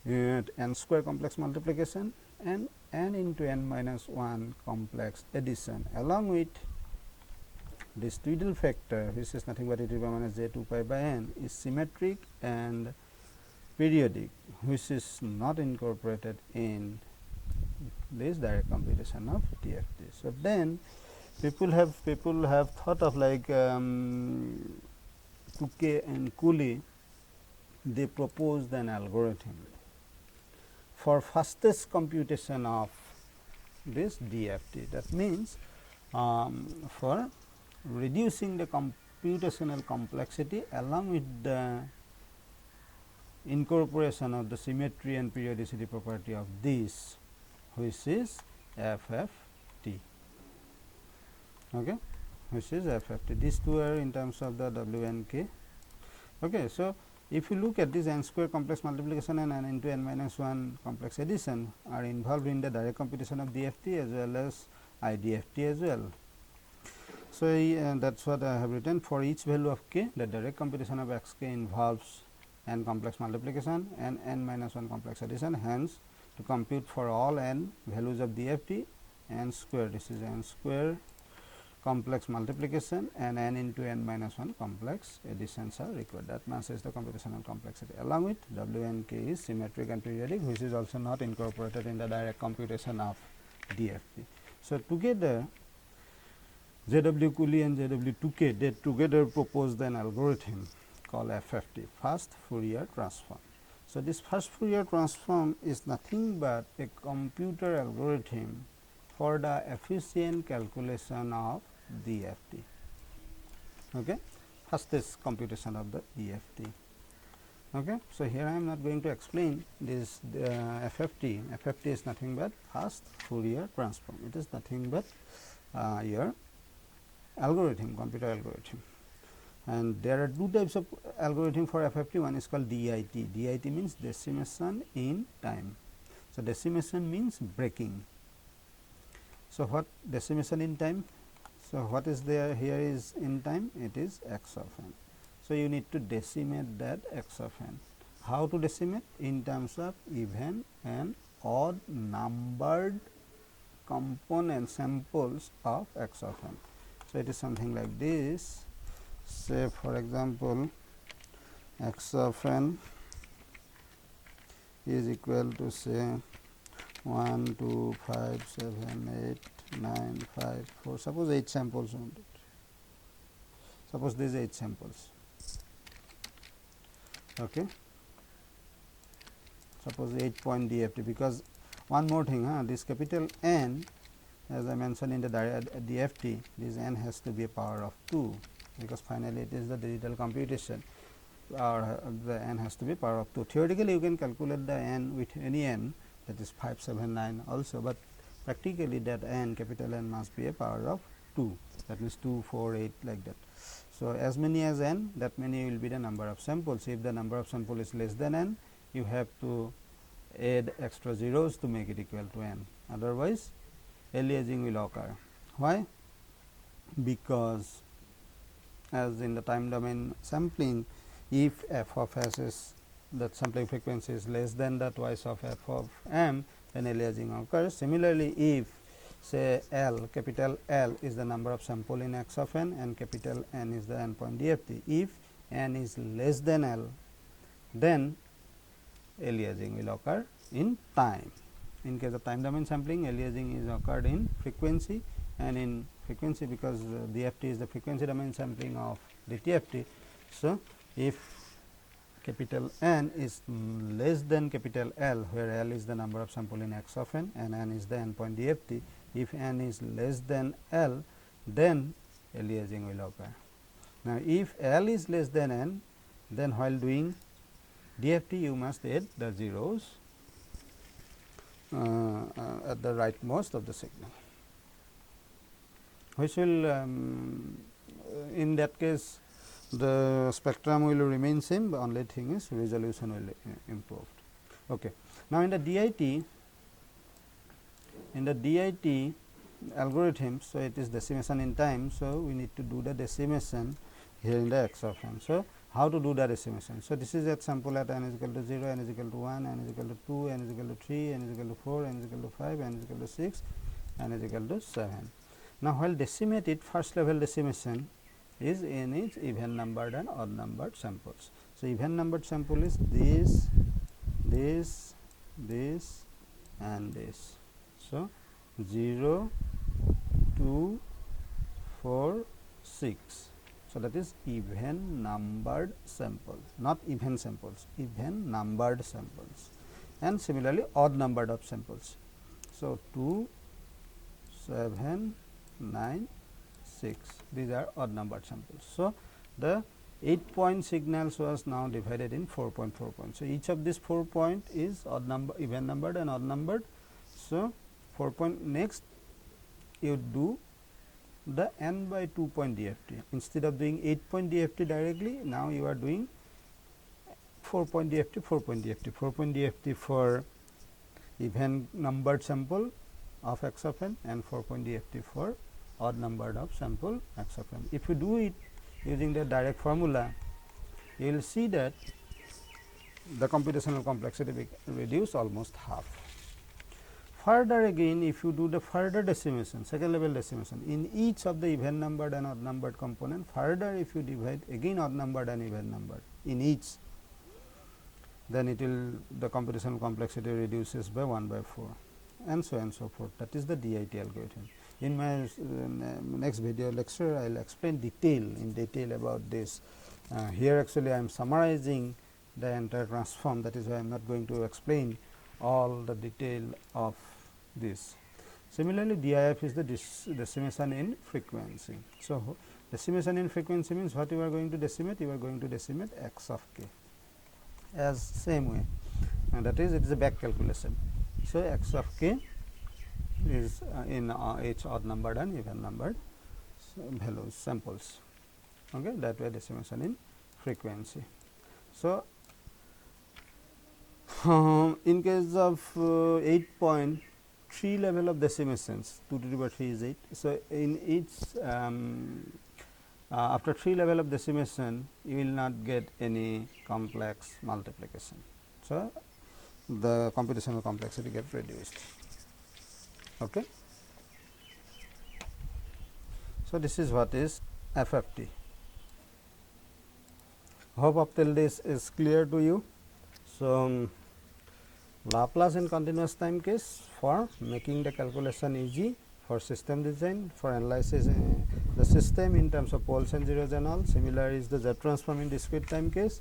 n square complex multiplication and n into n minus 1 complex addition, along with this twiddle factor, which is nothing but e to the power minus j 2 pi by n, is symmetric and periodic, which is not incorporated in this direct computation of DFT. So, then people have thought of like Tukey and Cooley. They proposed an algorithm for fastest computation of this DFT. That means, for reducing the computational complexity along with the incorporation of the symmetry and periodicity property of this, which is FFT. Okay, which is FFT. These two are in terms of the W and K. Okay, so if you look at this n square complex multiplication and n into n minus 1 complex addition are involved in the direct computation of DFT as well as IDFT as well. So, that is what I have written. For each value of k, the direct computation of x k involves n complex multiplication and n minus 1 complex addition. Hence, to compute for all n values of DFT, n square, this is n square complex multiplication and n into n minus 1 complex additions are required. That matches the computational complexity. Along with W and K is symmetric and periodic, which is also not incorporated in the direct computation of DFT. So, together J. W. Cooley and J. W. Tukey, they together proposed an algorithm called FFT, fast Fourier transform. So, this fast Fourier transform is nothing but a computer algorithm for the efficient calculation of DFT. Okay, fastest computation of the DFT. Okay, so here I am not going to explain this FFT. FFT is nothing but fast Fourier transform. It is nothing but your algorithm, computer algorithm. And there are two types of algorithm for FFT. One is called DIT. DIT means decimation in time. So, decimation means breaking. So, what decimation in time? So, what is there here is in time? It is x of n. So, you need to decimate that x of n. How to decimate? In terms of even and odd numbered component samples of x of n. So, it is something like this. Say for example, x of n is equal to say 1, 2, 5, 7, 8, 9, 5, 4. Suppose 8 samples wanted. Suppose these 8 samples. Okay. Suppose 8 point DFT, because one more thing, this capital N, as I mentioned in the DFT, this n has to be a power of 2, because finally it is the digital computation, or the n has to be power of 2. Theoretically, you can calculate the n with any n, that is 5, 7, 9 also, but practically that n, capital N, must be a power of 2, that means 2, 4, 8 like that. So, as many as n, that many will be the number of samples. If the number of sample is less than n, you have to add extra zeros to make it equal to n, otherwise aliasing will occur. Why? Because as in the time domain sampling, if f of s is that sampling frequency is less than the twice of f of m, then aliasing occurs. Similarly, if say L, capital L is the number of sample in x of n and capital N is the endpoint DFT. If n is less than L, then aliasing will occur in time. In case of time domain sampling, aliasing is occurred in frequency, and in frequency, because DFT is the frequency domain sampling of the TFT. So, if capital N is less than capital L, where L is the number of sample in x of n and n is the endpoint DFT. If n is less than L, then aliasing will occur. Now, if L is less than n, then while doing DFT you must add the zeros at the rightmost of the signal, which will in that case the spectrum will remain same, the only thing is resolution will improve. Okay. Now, in the DIT algorithm, so it is decimation in time. So, we need to do the decimation here in the x of n. So, how to do the decimation? So, this is at sample at n is equal to 0, n is equal to 1, n is equal to 2, n is equal to 3, n is equal to 4, n is equal to 5, n is equal to 6, n is equal to 7. Now, while decimated, first level decimation is in its even numbered and odd numbered samples. So, even numbered sample is this, this, this and this. So, 0, 2, 4, 6. So, that is even numbered samples, not even samples, even numbered samples, and similarly odd numbered of samples. So, 2, 7, 9, 6, these are odd numbered samples. So, the 8-point signals was now divided in 4.4 points. So, each of these 4 point is odd number, even numbered and odd numbered. So, 4 point next you do the n by 2 point DFT. Instead of doing 8 point DFT directly, now you are doing 4 point DFT, 4 point DFT, 4 point DFT for even numbered sample of x of n and 4 point DFT for odd numbered of sample x of n. If you do it using the direct formula, you will see that the computational complexity will reduce almost half. Further again, if you do the further decimation, second level decimation in each of the even numbered and odd numbered component, further if you divide again odd numbered and even numbered in each, then it will the computational complexity reduces by 1 by 4 and so on and so forth. That is the DIT algorithm. In my next video lecture, I will explain in detail about this. Here actually I am summarizing the entire transform, that is why I am not going to explain all the detail of this. Similarly, DIF is the decimation in frequency. So, decimation in frequency means what you are going to decimate? You are going to decimate x of k as same way, and that is it is a back calculation. So, x of k is in each odd numbered and even numbered values samples. Okay, that way decimation in frequency. So, in case of 8.3 level of decimations, 2 to the power 3 is 8. So, in each after 3 level of decimation, you will not get any complex multiplication. So, the computational complexity gets reduced. Okay. So, this is what is FFT. Hope up till this is clear to you. So, Laplace in continuous time case for making the calculation easy, for system design, for analysis the system in terms of poles and zeros and all. Similar is the Z transform in discrete time case,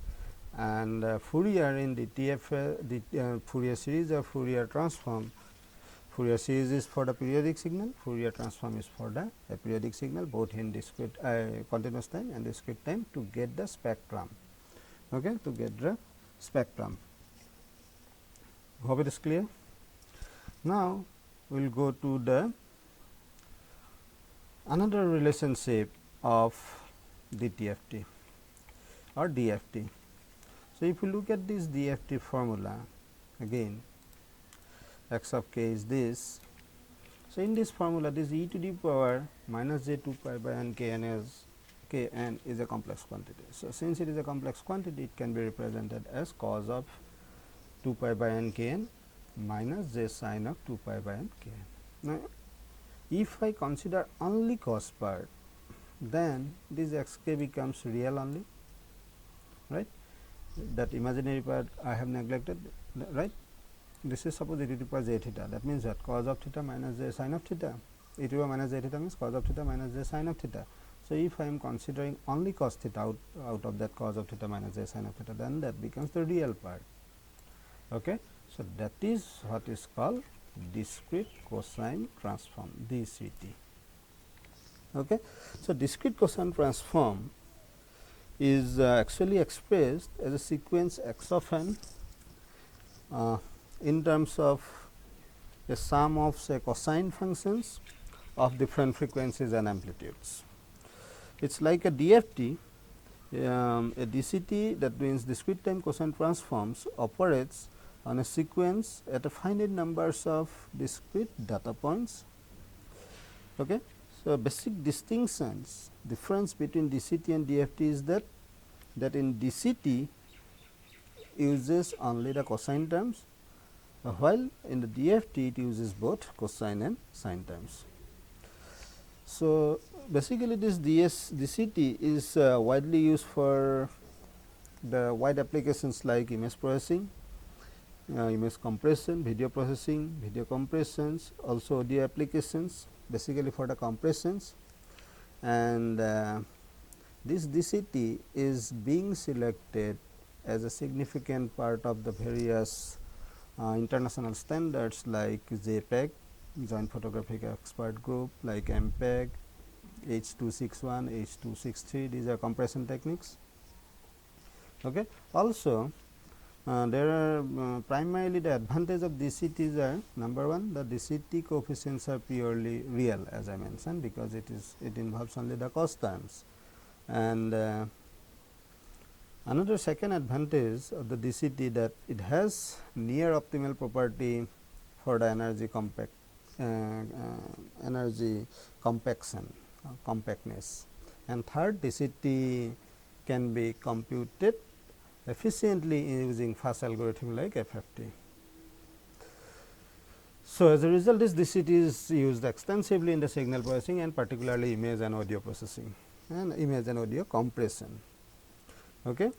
and Fourier in the TF Fourier series or Fourier transform. Fourier series is for the periodic signal, Fourier transform is for the periodic signal, both in discrete continuous time and discrete time to get the spectrum. Okay, to get the spectrum. Hope it is clear. Now, we will go to the another relationship of DTFT or DFT. So, if you look at this DFT formula again, x of k is this, So, in this formula, this e to the power minus j 2 pi by n k n is a complex quantity. So, since it is a complex quantity, it can be represented as cos of 2 pi by n k n minus j sin of 2 pi by n k n. Now, if I consider only cos part, then this x k becomes real only, right. That imaginary part I have neglected, right. This is suppose e to the power j theta, that means that cos of theta minus j sin of theta, e to the power minus j theta means cos of theta minus j sin of theta. So, if I am considering only cos theta out of that cos of theta minus j sin of theta, then that becomes the real part. Okay. So, that is what is called discrete cosine transform, DCT. Okay. So, discrete cosine transform is actually expressed as a sequence x of n in terms of a sum of say cosine functions of different frequencies and amplitudes. It is like a DFT, a DCT, that means discrete time cosine transforms, operates on a sequence at a finite numbers of discrete data points. Okay. So, basic distinctions, difference between DCT and DFT is that in DCT uses only the cosine terms, while in the DFT it uses both cosine and sine terms. So, basically this DCT is widely used for the wide applications like image processing, image compression, video processing, video compressions, also audio applications, basically for the compressions, and this DCT is being selected as a significant part of the various international standards like JPEG, Joint Photographic Expert Group, like MPEG, H261, H263, these are compression techniques. Okay. Also, there are primarily the advantage of DCTs are, number one, the DCT coefficients are purely real, as I mentioned, because it involves only the cos terms. And another second advantage of the DCT, that it has near optimal property for the energy compaction, compactness. And third, DCT can be computed efficiently using fast algorithm like FFT. So, as a result, this DCT is used extensively in the signal processing and particularly image and audio processing and image and audio compression. Okay.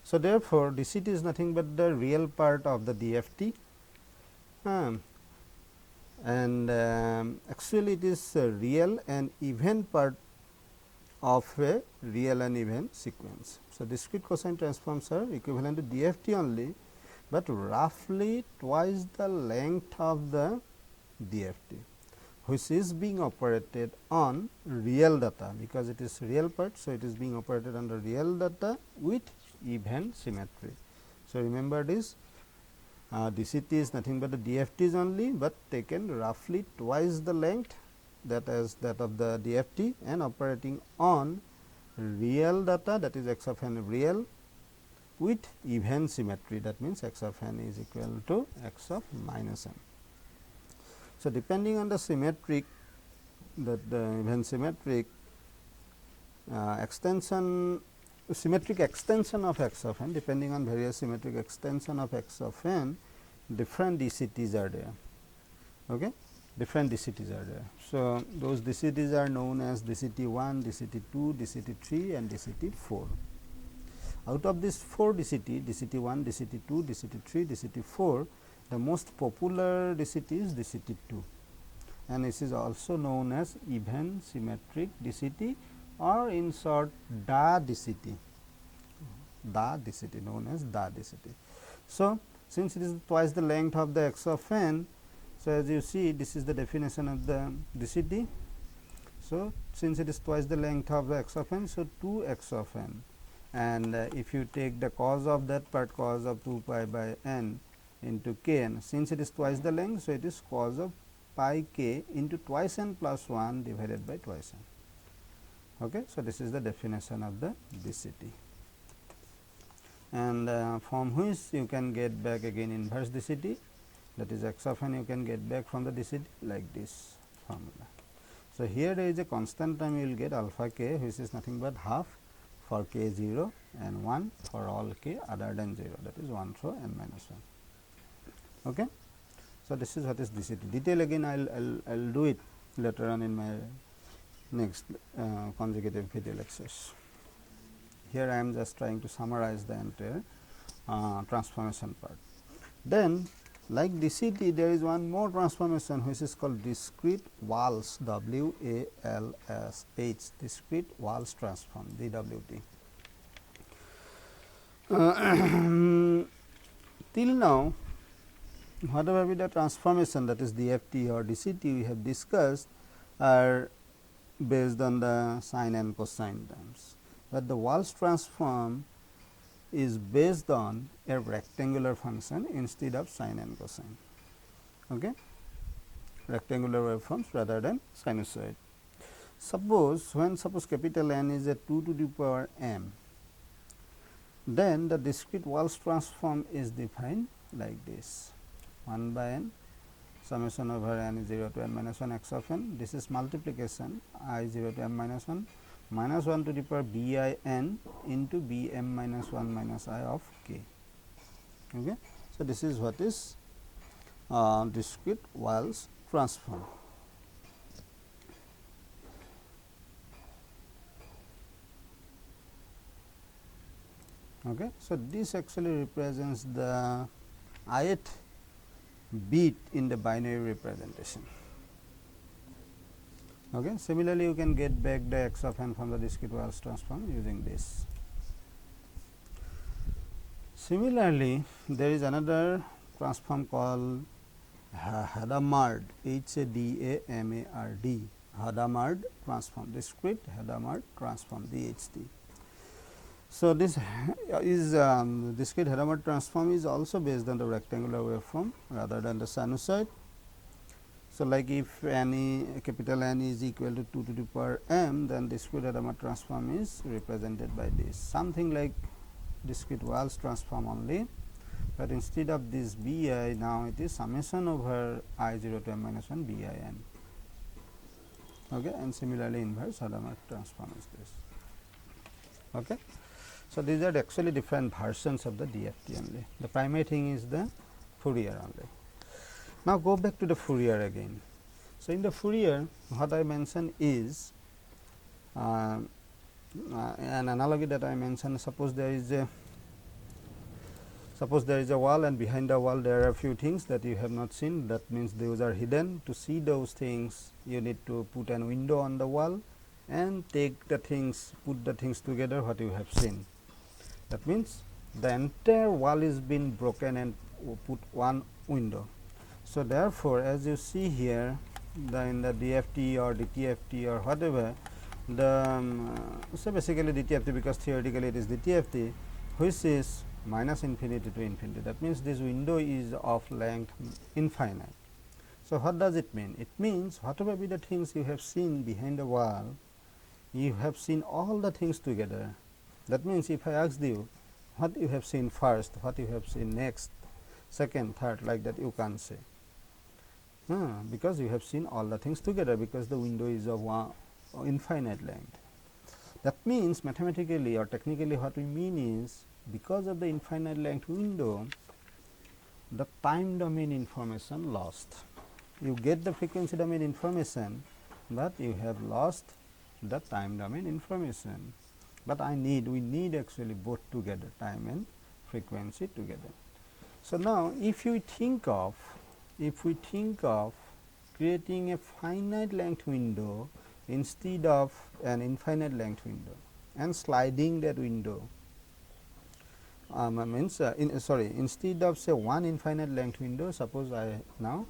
So, therefore, DCT is nothing but the real part of the DFT, and actually it is a real and even part of a real and even sequence. So, discrete cosine transforms are equivalent to DFT only, but roughly twice the length of the DFT, which is being operated on real data, because it is real part. So, it is being operated on the real data with even symmetry. So, remember this, DCT is nothing but the DFTs only, but taken roughly twice the length, that is that of the DFT, and operating on real data, that is x of n real, with even symmetry, that means x of n is equal to x of minus n. So, depending on the symmetric, that the even symmetric symmetric extension of x of n, depending on various symmetric extension of x of n, different DCTs are there. Okay. Different DCTs are there. So, those DCTs are known as DCT 1, DCT 2, DCT 3 and DCT 4. Out of these 4 DCT, DCT 1, DCT 2, DCT 3, DCT 4, the most popular DCT is DCT 2, and this is also known as even symmetric DCT, or in short DA DCT, known as DA DCT. So, since it is twice the length of the x of n, so as you see, this is the definition of the DCT. So, since it is twice the length of the x of n, so 2 x of n, and if you take the cos of that part, cos of 2 pi by n into k n, since it is twice the length, so it is cos of pi k into twice n plus 1 divided by twice n. Okay. So, this is the definition of the DCT, and from which you can get back again inverse DCT, that is x of n you can get back from the DCT like this formula. So, here there is a constant term you will get alpha k, which is nothing but half for k 0 and 1 for all k other than 0, that is 1 through n minus 1. Okay. So, this is what is DCT. Detail again I will do it later on in my next consecutive video lectures. Here I am just trying to summarize the entire transformation part. Then like DCT, there is one more transformation which is called discrete Walsh, W-A-L-S-H, discrete Walsh transform, DWT. Till now, whatever be the transformation, that is DFT or DCT we have discussed, are based on the sine and cosine terms, but the Walsh transform is based on a rectangular function instead of sine and cosine. Okay? Rectangular waveforms rather than sinusoid. Suppose capital N is a 2 to the power m, then the discrete Walsh transform is defined like this: 1 by n summation over n is 0 to n minus 1 x of n. This is multiplication I 0 to m minus 1 minus 1 to the power b I n into b m minus 1 minus I of k. Okay. So, this is what is discrete Walsh transform. Okay. So, this actually represents the ith bit in the binary representation. Okay. Similarly, you can get back the x of n from the discrete Walsh transform using this. Similarly, there is another transform called Hadamard, H-A-D-A-M-A-R-D, Hadamard transform, discrete Hadamard transform, DHT. So, this is discrete Hadamard transform is also based on the rectangular waveform rather than the sinusoid. So, like if any capital N is equal to 2 to the power m, then discrete Hadamard transform is represented by this, something like discrete Walsh transform only, but instead of this b I, now it is summation over I 0 to m minus 1 b I n. Okay. And similarly, inverse Hadamard transform is this. Okay. So, these are actually different versions of the DFT only. The primary thing is the Fourier only. Now, go back to the Fourier again. So, in the Fourier, what I mentioned is an analogy that I mentioned. Suppose there is a wall, and behind the wall there are a few things that you have not seen. That means those are hidden. To see those things, you need to put a window on the wall and take the things, put the things together what you have seen. That means the entire wall is been broken and put one window. So, therefore, as you see here, in the DFT or DTFT or whatever, so basically DTFT, because theoretically it is DTFT, which is minus infinity to infinity. That means this window is of length infinite. So, what does it mean? It means whatever be the things you have seen behind the wall, you have seen all the things together. That means, if I asked you what you have seen first, what you have seen next, second, third, like that, you can't say, because you have seen all the things together, because the window is of infinite length. That means, mathematically or technically what we mean is, because of the infinite length window, the time domain information lost. You get the frequency domain information, but you have lost the time domain information. But we need actually both together, time and frequency together. So, now if we think of creating a finite length window instead of an infinite length window and sliding that window, instead of say one infinite length window, suppose I now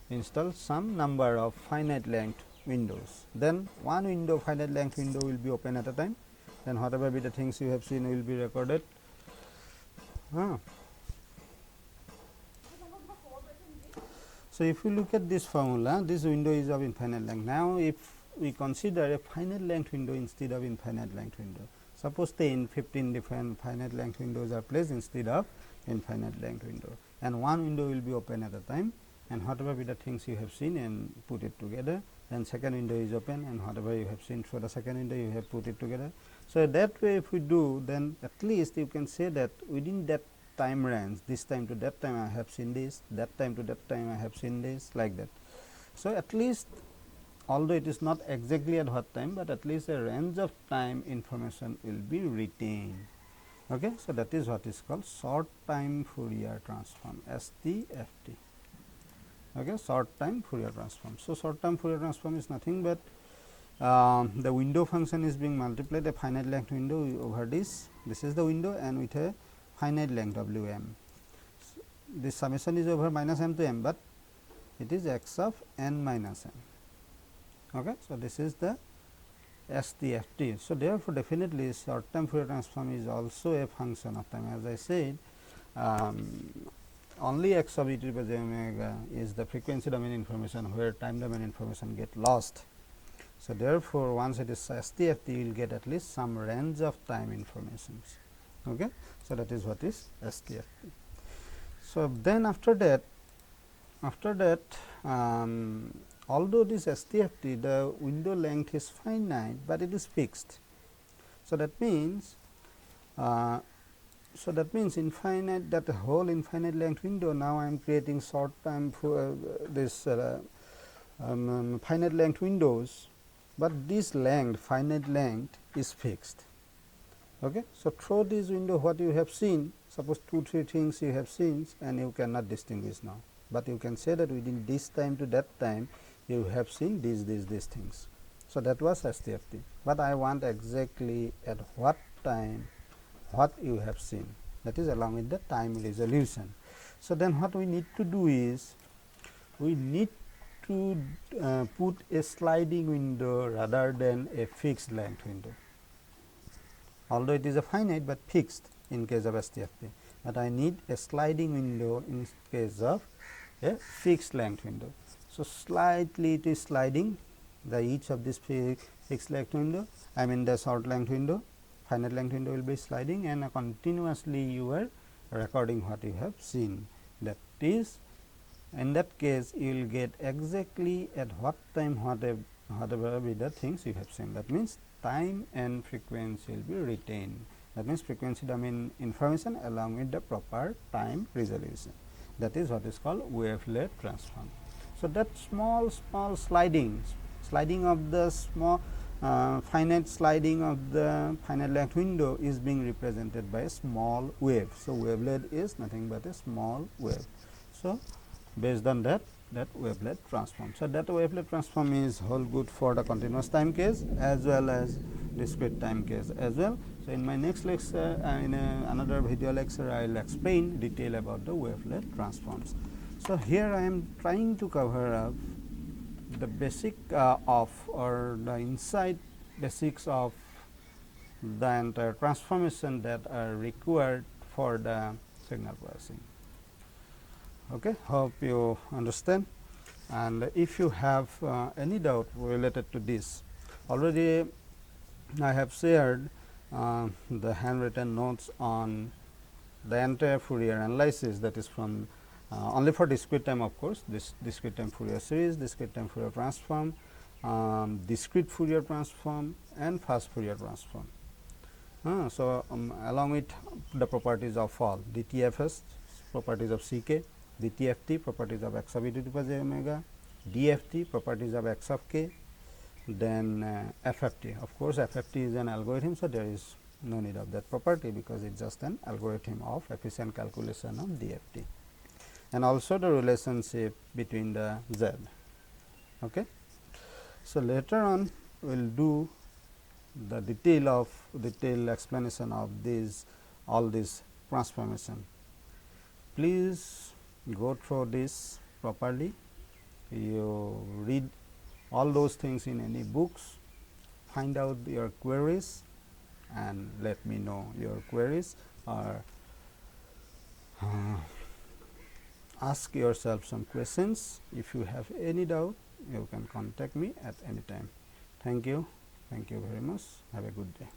install some number of finite length windows, then one window, finite length window, will be open at a time, then whatever be the things you have seen will be recorded. So, if you look at this formula, this window is of infinite length. Now, if we consider a finite length window instead of infinite length window, suppose 10, 15 different finite length windows are placed instead of infinite length window. and one window will be open at a time, and whatever be the things you have seen and put it together, then second window is open, and whatever you have seen for the second window you have put it together. So, that way if we do, then at least you can say that within that time range, this time to that time I have seen this, that time to that time I have seen this, like that. So, at least although it is not exactly at what time, but at least a range of time information will be retained. Okay. So, that is what is called short time Fourier transform, STFT. Okay. Short time Fourier transform. So, short time Fourier transform is nothing but the window function is being multiplied a finite length window over this is the window, and with a finite length W m. So, this summation is over minus m to m, but it is x of n minus m. Okay. So, this is the STFT. So, therefore, definitely short term Fourier transform is also a function of time. As I said, only x of e to the power j omega is the frequency domain information, where time domain information get lost. So, therefore, once it is STFT, you will get at least some range of time informations. Okay. So, that is what is STFT. So, then after that although this STFT, the window length is finite, but it is fixed. So, that means infinite, that whole infinite length window, now I am creating short time for this finite length windows, but this length, finite length is fixed. Okay. So, through this window what you have seen, suppose 2-3 things you have seen and you cannot distinguish now, but you can say that within this time to that time you have seen these things. So, that was STFT, but I want exactly at what time what you have seen, that is along with the time resolution. So, then what we need to do is we need to put a sliding window rather than a fixed length window, although it is a finite, but fixed in case of STFT, but I need a sliding window in case of a fixed length window. So, slightly it is sliding, the each of this fixed length window, I mean the short length window, finite length window will be sliding, and continuously you are recording what you have seen. That is, in that case you will get exactly at what time whatever be the things you have seen. That means, time and frequency will be retained. That means, frequency domain information along with the proper time resolution. That is what is called wavelet transform. So, that small sliding of the small finite sliding of the finite length window is being represented by a small wave. So, wavelet is nothing but a small wave. So, based on that wavelet transform. So, that wavelet transform is whole good for the continuous time case as well as discrete time case as well. So, in my next lecture, in another video lecture, I will explain detail about the wavelet transforms. So, here I am trying to cover up the basic of or the inside basics of the entire transformation that are required for the signal processing. Okay. Hope you understand, and if you have any doubt related to this, already I have shared the handwritten notes on the entire Fourier analysis, that is from only for discrete time, of course, this discrete time Fourier series, discrete time Fourier transform, discrete Fourier transform, and fast Fourier transform. So, along with the properties of all DTFS, properties of CK, DTFT, properties of x of e to the power j omega, DFT, properties of x of k, then FFT. Of course, FFT is an algorithm, so there is no need of that property, because it is just an algorithm of efficient calculation of DFT, and also the relationship between the Z. Okay. So, later on we will do the detail explanation of all these transformation. Please go through this properly. You read all those things in any books, find out your queries and let me know your queries, or ask yourself some questions. If you have any doubt, you can contact me at any time. Thank you very much. Have a good day.